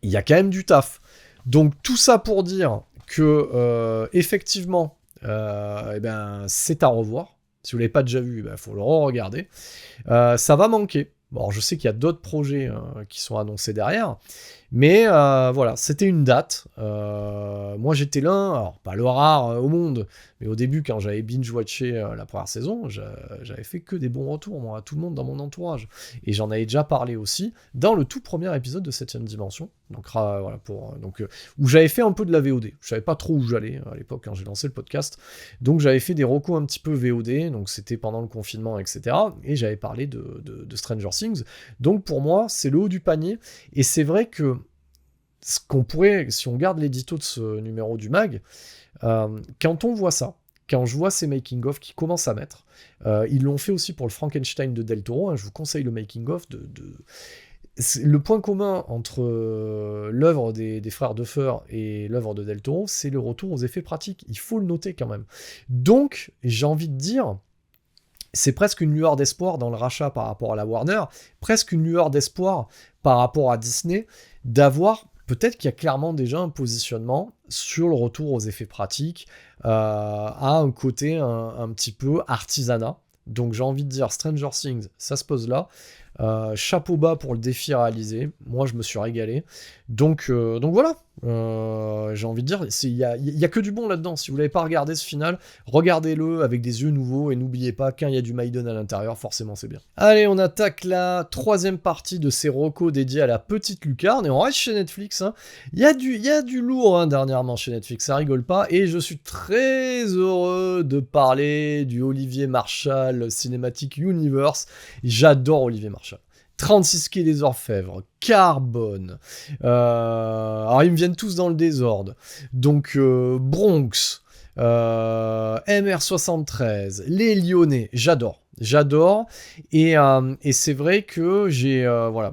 il y a quand même du taf. Donc, tout ça pour dire que, effectivement, c'est à revoir. Si vous ne l'avez pas déjà vu, il faut le re-regarder. Ça va manquer. Bon, alors je sais qu'il y a d'autres projets qui sont annoncés derrière. Mais voilà, c'était une date. Moi j'étais là, alors pas le rare au monde, mais au début quand j'avais binge-watché la première saison, j'avais fait que des bons retours, moi, à tout le monde dans mon entourage. Et j'en avais déjà parlé aussi dans le tout premier épisode de 7ème Dimension. Donc voilà, où j'avais fait un peu de la VOD. Je savais pas trop où j'allais à l'époque quand j'ai lancé le podcast. Donc j'avais fait des recos un petit peu VOD, donc c'était pendant le confinement, etc. Et j'avais parlé de Stranger Things. Donc pour moi, c'est le haut du panier. Et c'est vrai que ce qu'on pourrait, si on garde l'édito de ce numéro du mag, quand on voit ça, quand je vois ces making-of qui commencent à mettre, ils l'ont fait aussi pour le Frankenstein de Del Toro, hein, je vous conseille le making-of le point commun entre l'œuvre des frères Duffer et l'œuvre de Del Toro, c'est le retour aux effets pratiques, il faut le noter quand même. Donc, j'ai envie de dire, c'est presque une lueur d'espoir dans le rachat par rapport à la Warner, presque une lueur d'espoir par rapport à Disney, d'avoir... Peut-être qu'il y a clairement déjà un positionnement sur le retour aux effets pratiques, à un côté un petit peu artisanat. Donc j'ai envie de dire Stranger Things, ça se pose là. Chapeau bas pour le défi réalisé. Moi, je me suis régalé. Donc voilà. J'ai envie de dire, il y a que du bon là-dedans. Si vous l'avez pas regardé ce final, regardez-le avec des yeux nouveaux et n'oubliez pas, quand il y a du Maiden à l'intérieur, forcément c'est bien. Allez, on attaque la troisième partie de ces recos dédiés à la petite lucarne et on reste chez Netflix. Hein. Il y a du lourd dernièrement chez Netflix, ça rigole pas. Et je suis très heureux de parler du Olivier Marchal Cinematic Universe. J'adore Olivier Marchal. 36 quais des Orfèvres, Carbone, alors ils me viennent tous dans le désordre, donc Bronx, MR73, Les Lyonnais, j'adore, et c'est vrai que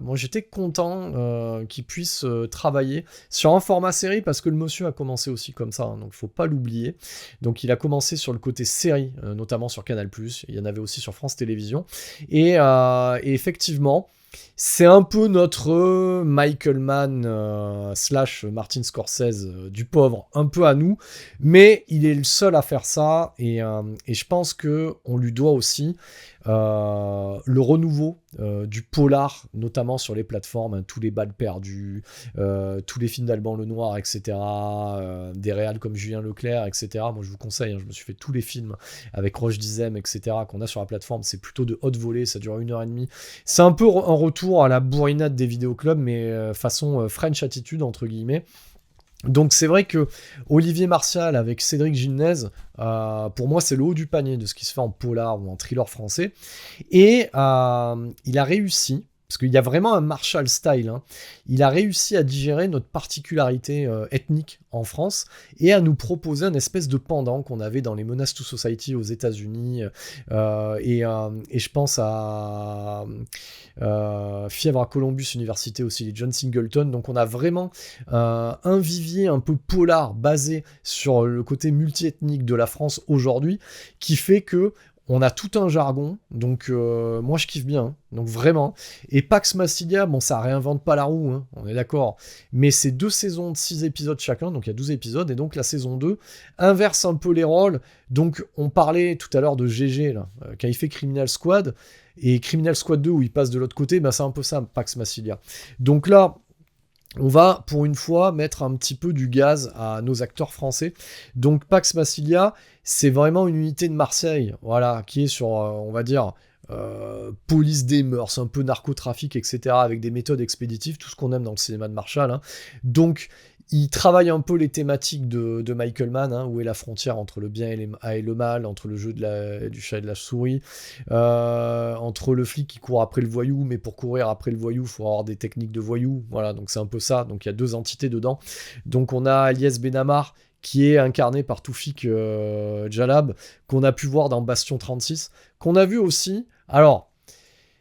moi j'étais content qu'il puisse travailler sur un format série, parce que le monsieur a commencé aussi comme ça, hein, donc faut pas l'oublier. Donc il a commencé sur le côté série, notamment sur Canal+, il y en avait aussi sur France Télévisions, et effectivement, c'est un peu notre Michael Mann / Martin Scorsese du pauvre, un peu à nous, mais il est le seul à faire ça, et je pense qu'on lui doit aussi le renouveau du polar, notamment sur les plateformes, hein, tous les balles perdues, tous les films d'Alban Lenoir, etc., des réals comme Julien Leclerc, etc. Moi je vous conseille, hein, je me suis fait tous les films avec Roche Dizem, etc., qu'on a sur la plateforme, c'est plutôt de haute volée, ça dure 1h30. C'est un peu un retour à la bourrinade des vidéoclubs, mais façon French attitude, entre guillemets. Donc c'est vrai que Olivier Marchal avec Cédric Gilnez, pour moi c'est le haut du panier de ce qui se fait en polar ou en thriller français, et il a réussi, parce qu'il y a vraiment un Marshall style, hein, il a réussi à digérer notre particularité ethnique en France et à nous proposer un espèce de pendant qu'on avait dans les Menace to Society aux États-Unis, et je pense à Fièvre à Columbus Université aussi, les John Singleton. Donc on a vraiment un vivier un peu polar basé sur le côté multiethnique de la France aujourd'hui, qui fait que On a tout un jargon, donc moi je kiffe bien, hein, donc vraiment. Et Pax Massilia, bon ça réinvente pas la roue, hein, on est d'accord, mais c'est 2 saisons de 6 épisodes chacun, donc il y a 12 épisodes, et donc la saison 2 inverse un peu les rôles. Donc on parlait tout à l'heure de GG, là, quand il fait Criminal Squad, et Criminal Squad 2 où il passe de l'autre côté, bah c'est un peu ça, Pax Massilia. Donc là, on va, pour une fois, mettre un petit peu du gaz à nos acteurs français. Donc, Pax Massilia, c'est vraiment une unité de Marseille, voilà, qui est sur, on va dire, police des mœurs, un peu narcotrafic, etc., avec des méthodes expéditives, tout ce qu'on aime dans le cinéma de Marshall. Hein. Donc, il travaille un peu les thématiques de Michael Mann, hein, où est la frontière entre le bien et le mal, entre le jeu du chat et de la souris, entre le flic qui court après le voyou, mais pour courir après le voyou, il faut avoir des techniques de voyou, voilà, donc c'est un peu ça, donc il y a 2 entités dedans. Donc on a Aliès Benamar, qui est incarné par Toufik Jalab, qu'on a pu voir dans Bastion 36, qu'on a vu aussi, alors...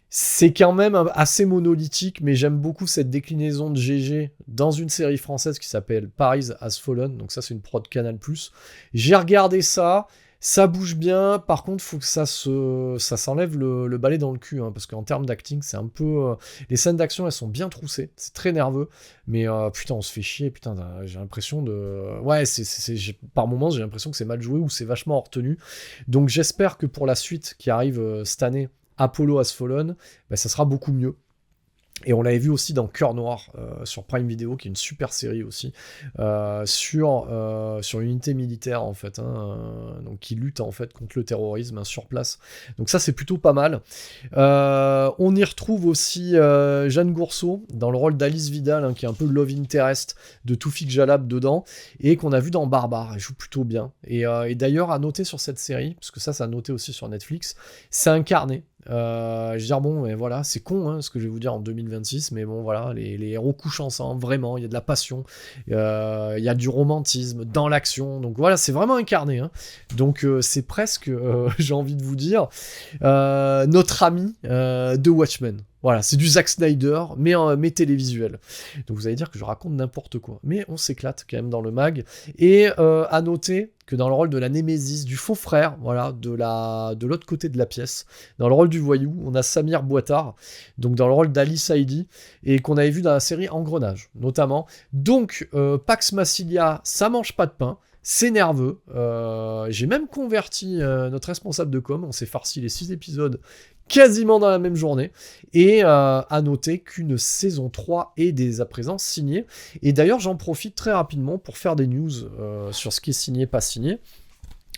C'est quand même assez monolithique, mais j'aime beaucoup cette déclinaison de GG dans une série française qui s'appelle Paris Has Fallen, donc ça c'est une prod Canal+. J'ai regardé ça, ça bouge bien, par contre faut que ça s'enlève le balai dans le cul, hein, parce qu'en termes d'acting c'est un peu... les scènes d'action elles sont bien troussées, c'est très nerveux, mais putain on se fait chier, putain j'ai l'impression de... Ouais, par moments j'ai l'impression que c'est mal joué ou c'est vachement retenu, donc j'espère que pour la suite qui arrive cette année, Apollo Has Fallen, bah, ça sera beaucoup mieux. Et on l'avait vu aussi dans Cœur Noir sur Prime Video, qui est une super série aussi, sur une unité militaire en fait, hein, donc qui lutte en fait contre le terrorisme, hein, sur place. Donc ça c'est plutôt pas mal. On y retrouve aussi Jeanne Gourceau dans le rôle d'Alice Vidal, hein, qui est un peu le love interest de Toufik Jalab dedans, et qu'on a vu dans Barbare. Elle joue plutôt bien. Et d'ailleurs à noter sur cette série, parce que ça a noté aussi sur Netflix, c'est incarné. Je veux dire, bon, mais voilà, c'est con, hein, ce que je vais vous dire en 2026, mais bon, voilà, les héros couchent ensemble, vraiment, il y a de la passion, il y a du romantisme dans l'action, donc voilà, c'est vraiment incarné, hein. Donc c'est presque, j'ai envie de vous dire, notre ami de Watchmen. Voilà, c'est du Zack Snyder, mais télévisuel. Donc vous allez dire que je raconte n'importe quoi. Mais on s'éclate quand même dans le mag. Et à noter que dans le rôle de la Némésis, du faux frère, voilà, de l'autre côté de la pièce, dans le rôle du voyou, on a Samir Bouattard, donc dans le rôle d'Ali Saïdi, et qu'on avait vu dans la série Engrenage, notamment. Donc, Pax Massilia, ça mange pas de pain. C'est nerveux. J'ai même converti notre responsable de com. On s'est farci les 6 épisodes quasiment dans la même journée. Et à noter qu'une saison 3 est dès à présent signée. Et d'ailleurs, j'en profite très rapidement pour faire des news sur ce qui est signé, pas signé.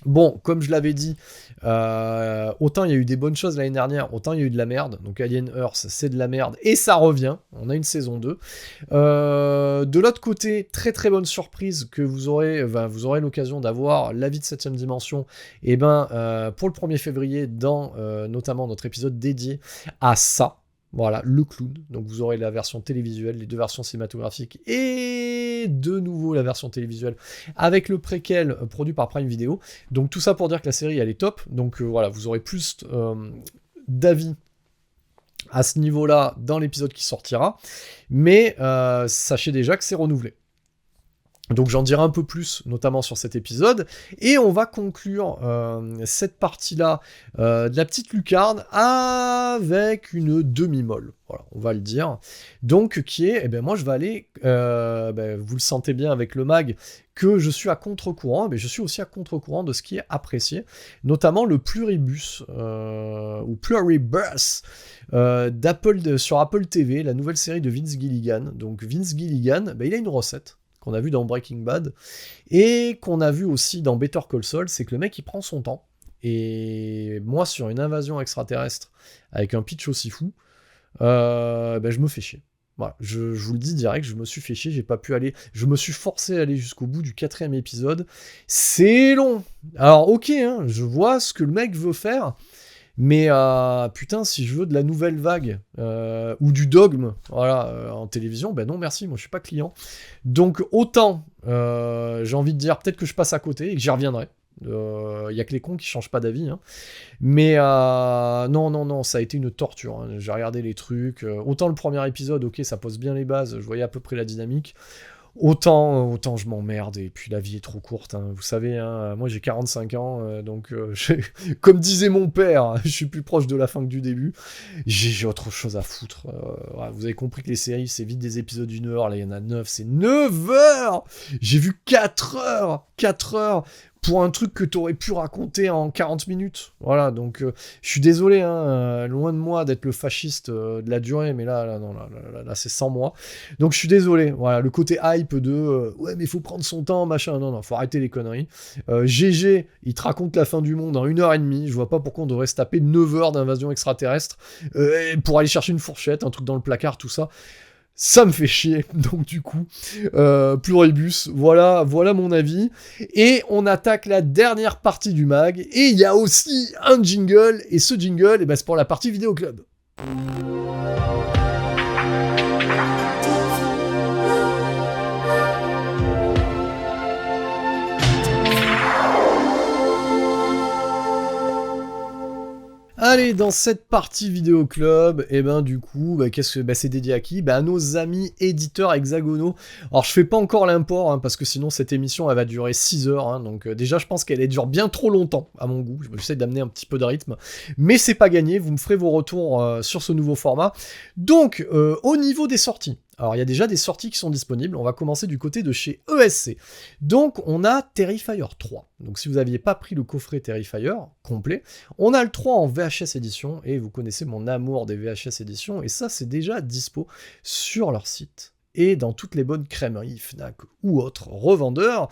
Bon, comme je l'avais dit, autant il y a eu des bonnes choses l'année dernière, autant il y a eu de la merde. Donc Alien Earth, c'est de la merde, et ça revient. On a une saison 2. De l'autre côté, très très bonne surprise que vous aurez l'occasion d'avoir, La vie de 7ème dimension, et pour le 1er février, dans notamment notre épisode dédié à ça. Voilà, le clown. Donc vous aurez la version télévisuelle, les 2 versions cinématographiques et de nouveau la version télévisuelle avec le préquel produit par Prime Video. Donc tout ça pour dire que la série elle est top. Donc voilà, vous aurez plus d'avis à ce niveau-là dans l'épisode qui sortira. Mais sachez déjà que c'est renouvelé. Donc j'en dirai un peu plus, notamment sur cet épisode, et on va conclure cette partie-là de la petite lucarne avec une demi-molle, voilà, on va le dire. Donc qui est, moi je vais aller, vous le sentez bien avec le mag, que je suis à contre-courant, mais je suis aussi à contre-courant de ce qui est apprécié, notamment le pluribus, ou pluribus, sur Apple TV, la nouvelle série de Vince Gilligan. Donc Vince Gilligan, il a une recette qu'on a vu dans Breaking Bad, et qu'on a vu aussi dans Better Call Saul, c'est que le mec il prend son temps, et moi sur une invasion extraterrestre avec un pitch aussi fou, je me fais chier. Voilà, je vous le dis direct, je me suis fait chier, je me suis forcé à aller jusqu'au bout du 4ème épisode, c'est long. Alors ok, hein, je vois ce que le mec veut faire, mais putain, si je veux de la nouvelle vague ou du dogme, voilà, en télévision, non merci, moi je suis pas client. Donc autant, j'ai envie de dire peut-être que je passe à côté et que j'y reviendrai. Il y a que les cons qui changent pas d'avis, hein. Mais non, ça a été une torture, hein. J'ai regardé les trucs, autant le premier épisode, ok, ça pose bien les bases, je voyais à peu près la dynamique. Autant je m'emmerde, et puis la vie est trop courte, hein. Vous savez, hein, moi j'ai 45 ans, donc comme disait mon père, je suis plus proche de la fin que du début, j'ai autre chose à foutre. Voilà, vous avez compris que les séries, c'est vite des épisodes d'une heure, là il y en a 9, c'est 9 heures. J'ai vu 4 heures pour un truc que t'aurais pu raconter en 40 minutes. Voilà, donc je suis désolé, hein, loin de moi d'être le fasciste de la durée, mais là, c'est sans moi. Donc je suis désolé, voilà, le côté hype de ouais, mais faut prendre son temps, machin, non, faut arrêter les conneries. GG, il te raconte la fin du monde en 1h30, je vois pas pourquoi on devrait se taper 9 heures d'invasion extraterrestre pour aller chercher une fourchette, un truc dans le placard, tout ça. Ça me fait chier, donc du coup, Pluribus, voilà mon avis. Et on attaque la dernière partie du mag, et il y a aussi un jingle, et ce jingle, c'est pour la partie vidéo club. Allez, dans cette partie vidéo club, du coup, c'est dédié à qui ? À nos amis éditeurs hexagonaux. Alors, je fais pas encore l'import, parce que sinon, cette émission, elle va durer 6 heures, donc déjà, je pense qu'elle dure bien trop longtemps, à mon goût. J'essaie d'amener un petit peu de rythme, mais c'est pas gagné, vous me ferez vos retours sur ce nouveau format. Donc, au niveau des sorties, alors il y a déjà des sorties qui sont disponibles, on va commencer du côté de chez ESC. Donc on a Terrifier 3, donc si vous n'aviez pas pris le coffret Terrifier complet, on a le 3 en VHS édition, et vous connaissez mon amour des VHS éditions, et ça c'est déjà dispo sur leur site. Et dans toutes les bonnes crèmeries, Fnac ou autres revendeurs.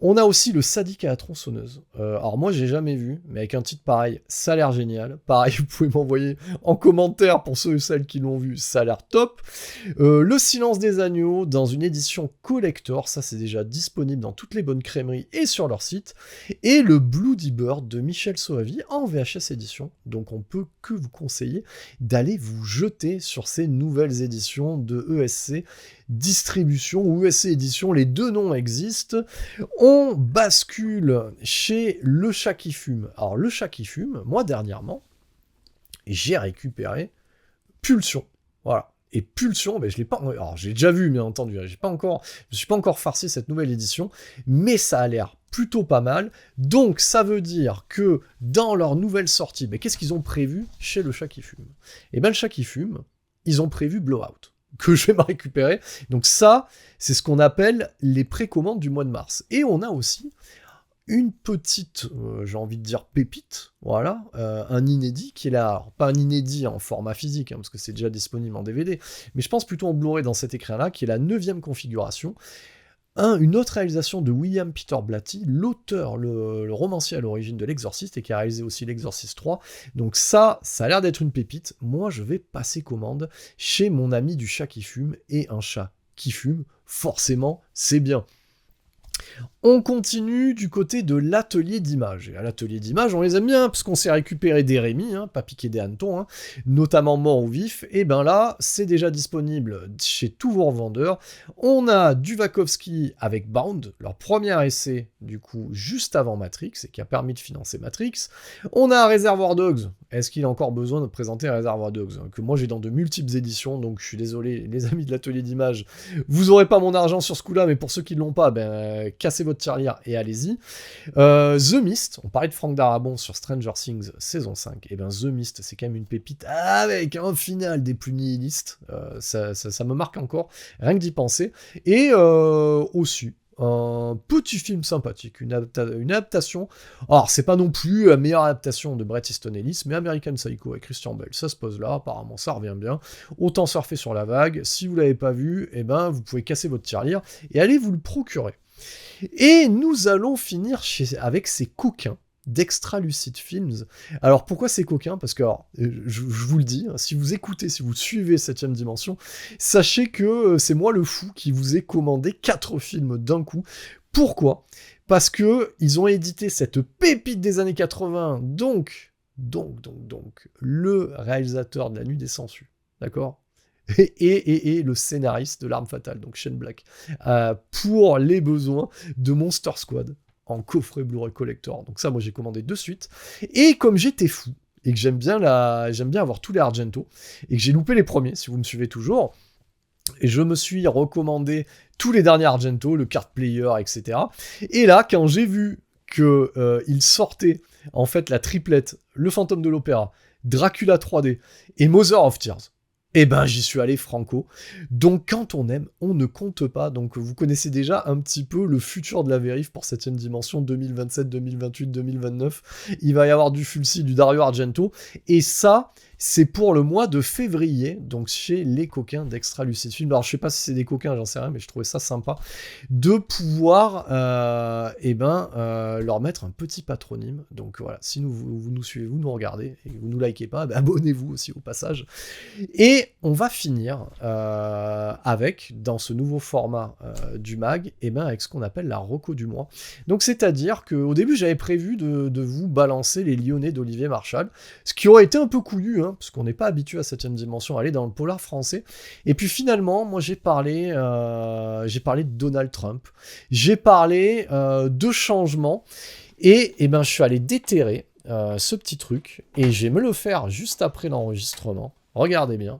On a aussi le Sadique à la tronçonneuse. Alors moi j'ai jamais vu, mais avec un titre pareil, ça a l'air génial. Pareil, vous pouvez m'envoyer en commentaire pour ceux et celles qui l'ont vu, ça a l'air top. Le Silence des agneaux dans une édition collector, ça c'est déjà disponible dans toutes les bonnes crèmeries et sur leur site. Et le Bloody Bird de Michel Soavi en VHS édition. Donc on peut que vous conseiller d'aller vous jeter sur ces nouvelles éditions de ESC Distribution ou ESC Édition, les deux noms existent. On bascule chez Le Chat qui fume. Alors Le Chat qui fume, moi dernièrement, j'ai récupéré Pulsion. Voilà. Et Pulsion, je l'ai pas. Alors j'ai déjà vu, bien entendu. Je me suis pas encore farci cette nouvelle édition, mais ça a l'air plutôt pas mal. Donc ça veut dire que dans leur nouvelle sortie, qu'est-ce qu'ils ont prévu chez Le Chat qui fume ? Le Chat qui fume, ils ont prévu Blowout, que je vais me récupérer. Donc ça, c'est ce qu'on appelle les précommandes du mois de mars. Et on a aussi une petite, j'ai envie de dire pépite, voilà, un inédit qui est là. Alors, pas un inédit en format physique, parce que c'est déjà disponible en DVD, mais je pense plutôt en Blu-ray dans cet écran-là, qui est la 9e configuration. Une autre réalisation de William Peter Blatty, l'auteur, le romancier à l'origine de L'Exorciste, et qui a réalisé aussi L'Exorciste 3. Donc ça a l'air d'être une pépite. Moi, je vais passer commande chez mon ami du chat qui fume, et un chat qui fume, forcément, c'est bien. On continue du côté de l'atelier d'images. Et à l'atelier d'images, on les aime bien, parce qu'on s'est récupéré des Rémi, pas piqué des hannetons, notamment Mort au vif. Et là, c'est déjà disponible chez tous vos revendeurs. On a Duvakowski avec Bound, leur premier essai, du coup, juste avant Matrix, et qui a permis de financer Matrix. On a Reservoir Dogs. Est-ce qu'il a encore besoin de présenter Reservoir Dogs, que moi j'ai dans de multiples éditions, donc je suis désolé, les amis de l'atelier d'images, vous aurez pas mon argent sur ce coup-là, mais pour ceux qui l'ont pas, cassez votre tirelire et allez-y. The Mist, on parlait de Franck Darabont sur Stranger Things saison 5, The Mist, c'est quand même une pépite avec un final des plus nihilistes, ça me marque encore, rien que d'y penser. Et aussi, un petit film sympathique, une adaptation. Alors, c'est pas non plus la meilleure adaptation de Bret Easton Ellis, mais American Psycho avec Christian Bale, ça se pose là, apparemment ça revient bien. Autant surfer sur la vague. Si vous l'avez pas vu, vous pouvez casser votre tirelire et aller vous le procurer. Et nous allons finir avec ces coquins d'Extra Lucid Films. Alors pourquoi c'est coquin ? Parce que, je vous le dis, si vous écoutez, si vous suivez 7ème dimension, sachez que c'est moi le fou qui vous ai commandé 4 films d'un coup. Pourquoi ? Parce que ils ont édité cette pépite des années 80, donc, le réalisateur de La Nuit des Sangsues, d'accord ? Et le scénariste de L'Arme Fatale, donc Shane Black, pour les besoins de Monster Squad, en coffret Blu-ray Collector. Donc ça, moi, j'ai commandé de suite. Et comme j'étais fou, et que j'aime bien avoir tous les Argento, et que j'ai loupé les premiers, si vous me suivez toujours, Et je me suis recommandé tous les derniers Argento, le card player, etc. Et là, quand j'ai vu qu'il sortait en fait la triplette, le Fantôme de l'Opéra, Dracula 3D et Mother of Tears, eh ben j'y suis allé franco. Donc quand on aime, on ne compte pas. Donc vous connaissez déjà un petit peu le futur de la vérif pour 7ème dimension 2027, 2028, 2029. Il va y avoir du Fulci, du Dario Argento. Et ça, c'est pour le mois de février, donc chez les coquins d'Extra Lucid Film. Alors je sais pas si c'est des coquins, j'en sais rien, mais je trouvais ça sympa de pouvoir leur mettre un petit patronyme. Donc voilà, si vous nous suivez, vous nous regardez, et vous nous likez pas, abonnez-vous aussi au passage. Et on va finir avec, dans ce nouveau format du mag, avec ce qu'on appelle la reco du mois. Donc c'est-à-dire qu'au début j'avais prévu de vous balancer les Lyonnais d'Olivier Marchal, ce qui aurait été un peu couillu, parce qu'on n'est pas habitué à 7ème dimension à aller dans le polar français. Et puis finalement, moi j'ai parlé de Donald Trump, j'ai parlé de changements, et je suis allé déterrer ce petit truc, et je vais me le faire juste après l'enregistrement. Regardez bien.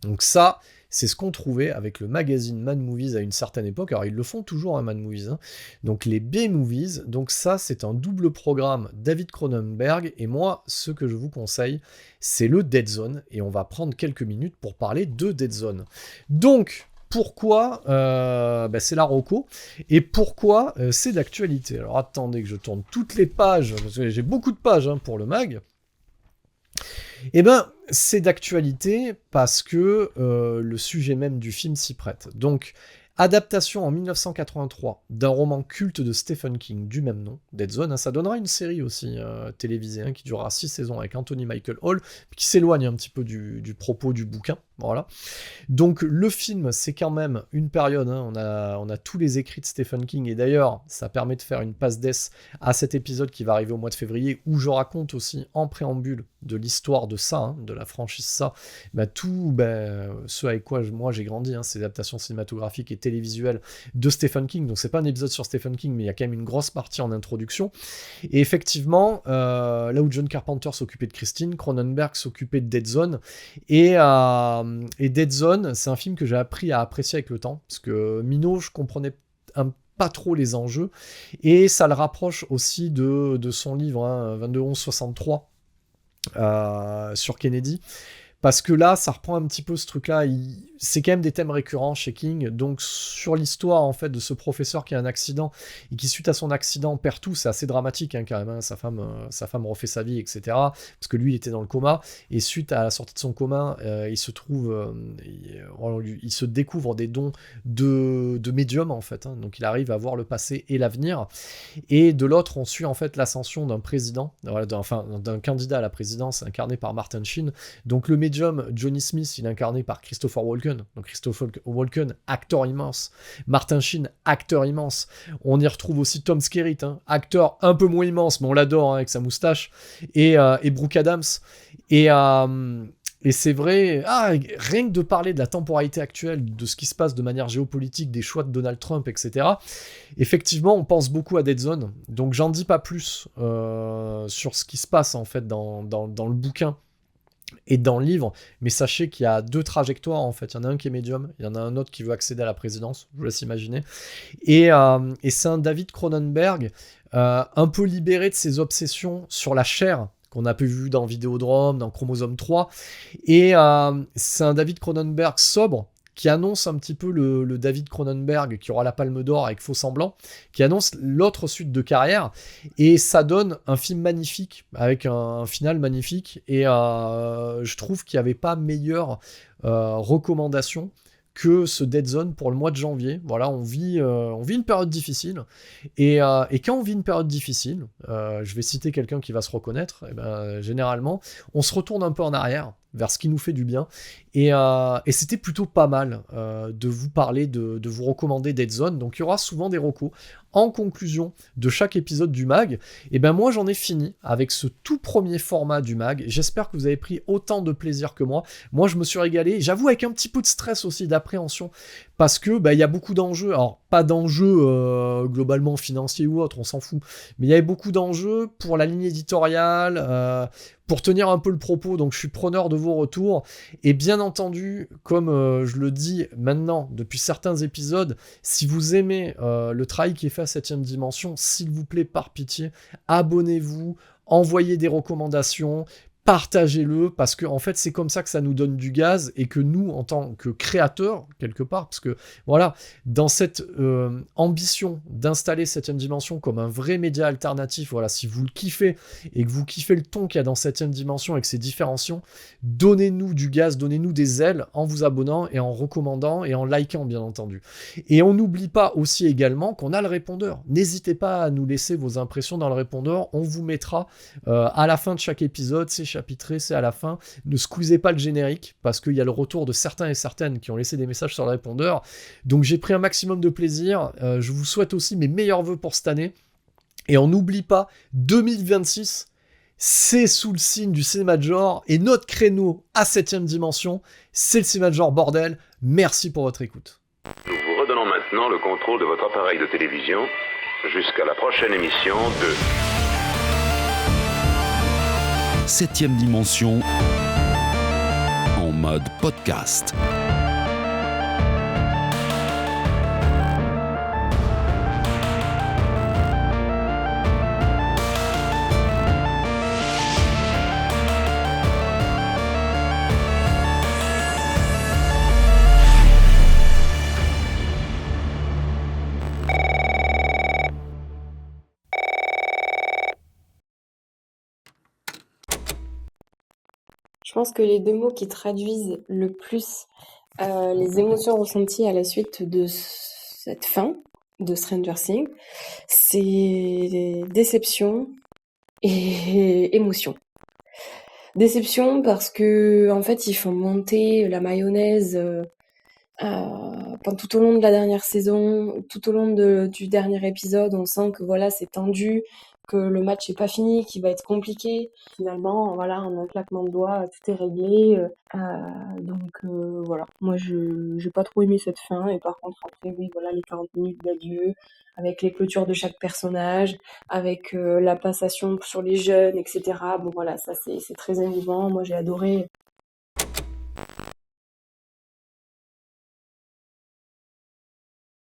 Donc ça, c'est ce qu'on trouvait avec le magazine Mad Movies à une certaine époque. Alors ils le font toujours à Mad Movies. Donc les B-Movies. Donc ça, c'est un double programme David Cronenberg. Et moi, ce que je vous conseille, c'est le Dead Zone. Et on va prendre quelques minutes pour parler de Dead Zone. Donc, pourquoi c'est la reco et pourquoi c'est d'actualité. Alors attendez que je tourne toutes les pages, parce que j'ai beaucoup de pages pour le mag. C'est d'actualité parce que le sujet même du film s'y prête. Donc, adaptation en 1983 d'un roman culte de Stephen King du même nom, Dead Zone. Ça donnera une série aussi télévisée qui durera 6 saisons avec Anthony Michael Hall, qui s'éloigne un petit peu du propos du bouquin. Voilà. Donc le film, c'est quand même une période, on a tous les écrits de Stephen King, et d'ailleurs, ça permet de faire une passe d'ess à cet épisode qui va arriver au mois de février, où je raconte aussi en préambule de l'histoire de ça, de la franchise ça, ce avec quoi moi j'ai grandi, ces adaptations cinématographiques et télévisuelles de Stephen King. Donc c'est pas un épisode sur Stephen King, mais il y a quand même une grosse partie en introduction. Et effectivement, là où John Carpenter s'occupait de Christine, Cronenberg s'occupait de Dead Zone, et Dead Zone, c'est un film que j'ai appris à apprécier avec le temps, parce que Mino, je comprenais pas trop les enjeux, et ça le rapproche aussi de son livre 22-11-63 sur Kennedy, parce que là, ça reprend un petit peu ce truc-là. C'est quand même des thèmes récurrents chez King. Donc, sur l'histoire, en fait, de ce professeur qui a un accident et qui, suite à son accident, perd tout, c'est assez dramatique, quand même. Sa femme refait sa vie, etc. Parce que lui, il était dans le coma. Et suite à la sortie de son coma, il se découvre des dons de médium, en fait. Donc, il arrive à voir le passé et l'avenir. Et de l'autre, on suit, en fait, l'ascension d'un président, d'un candidat à la présidence, incarné par Martin Sheen. Donc, le médium Johnny Smith, il est incarné par Christopher Walken. Donc Christopher Walken, acteur immense. Martin Sheen, acteur immense. On y retrouve aussi Tom Skerritt, acteur un peu moins immense, mais on l'adore avec sa moustache. Et Brooke Adams. Et c'est vrai, rien que de parler de la temporalité actuelle, de ce qui se passe de manière géopolitique, des choix de Donald Trump, etc. Effectivement, on pense beaucoup à Dead Zone. Donc j'en dis pas plus sur ce qui se passe en fait dans le bouquin et dans le livre, mais sachez qu'il y a 2 trajectoires en fait. Il y en a un qui est médium, il y en a un autre qui veut accéder à la présidence, je vous laisse imaginer. Et c'est un David Cronenberg un peu libéré de ses obsessions sur la chair, qu'on a pu vu dans Vidéodrome, dans Chromosome 3, et c'est un David Cronenberg sobre, qui annonce un petit peu le David Cronenberg qui aura la Palme d'Or avec Faux Semblant, qui annonce l'autre suite de carrière, et ça donne un film magnifique, avec un final magnifique, et je trouve qu'il n'y avait pas meilleure recommandation que ce Dead Zone pour le mois de janvier. Voilà, on vit une période difficile, et quand on vit une période difficile, je vais citer quelqu'un qui va se reconnaître, généralement, on se retourne un peu en arrière, vers ce qui nous fait du bien, et c'était plutôt pas mal de vous parler, de vous recommander Dead Zone. Donc il y aura souvent des recos en conclusion de chaque épisode du mag. Et moi j'en ai fini avec ce tout premier format du mag. J'espère que vous avez pris autant de plaisir que moi. Moi je me suis régalé, j'avoue avec un petit peu de stress aussi, d'appréhension, parce que il y a beaucoup d'enjeux. Alors pas d'enjeux globalement financiers ou autres, on s'en fout, mais il y avait beaucoup d'enjeux pour la ligne éditoriale, pour tenir un peu le propos. Donc je suis preneur de vos retours, et bien entendu, comme je le dis maintenant depuis certains épisodes, si vous aimez le travail qui est fait à 7ème dimension, s'il vous plaît, par pitié, abonnez-vous, envoyez des recommandations, partagez-le, parce que en fait c'est comme ça que ça nous donne du gaz, et que nous, en tant que créateurs, quelque part, parce que voilà, dans cette ambition d'installer 7ème dimension comme un vrai média alternatif, voilà, si vous le kiffez, et que vous kiffez le ton qu'il y a dans 7ème dimension avec ses différenciations, donnez-nous du gaz, donnez-nous des ailes en vous abonnant, et en recommandant, et en likant, bien entendu. Et on n'oublie pas aussi également qu'on a le répondeur. N'hésitez pas à nous laisser vos impressions dans le répondeur, on vous mettra à la fin de chaque épisode, c'est chapitré, c'est à la fin. Ne squeezez pas le générique, parce qu'il y a le retour de certains et certaines qui ont laissé des messages sur le répondeur. Donc j'ai pris un maximum de plaisir. Je vous souhaite aussi mes meilleurs vœux pour cette année. Et on n'oublie pas, 2026, c'est sous le signe du cinéma de genre, et notre créneau à 7ème dimension, c'est le cinéma de genre, bordel. Merci pour votre écoute. Nous vous redonnons maintenant le contrôle de votre appareil de télévision jusqu'à la prochaine émission de 7ème dimension en mode podcast. Je pense que les deux mots qui traduisent le plus les émotions ressenties à la suite de cette fin de Stranger Things, c'est déception et émotion. Déception parce que en fait ils font monter la mayonnaise tout au long de la dernière saison, tout au long du dernier épisode. On sent que voilà, c'est tendu, que le match est pas fini, qu'il va être compliqué. Finalement, voilà, en un claquement de doigts, tout est réglé. Voilà. Moi, j'ai pas trop aimé cette fin. Et par contre, après, oui, voilà, les 40 minutes d'adieu, avec les clôtures de chaque personnage, avec la passation sur les jeunes, etc. Bon, voilà, ça c'est très émouvant. Moi, j'ai adoré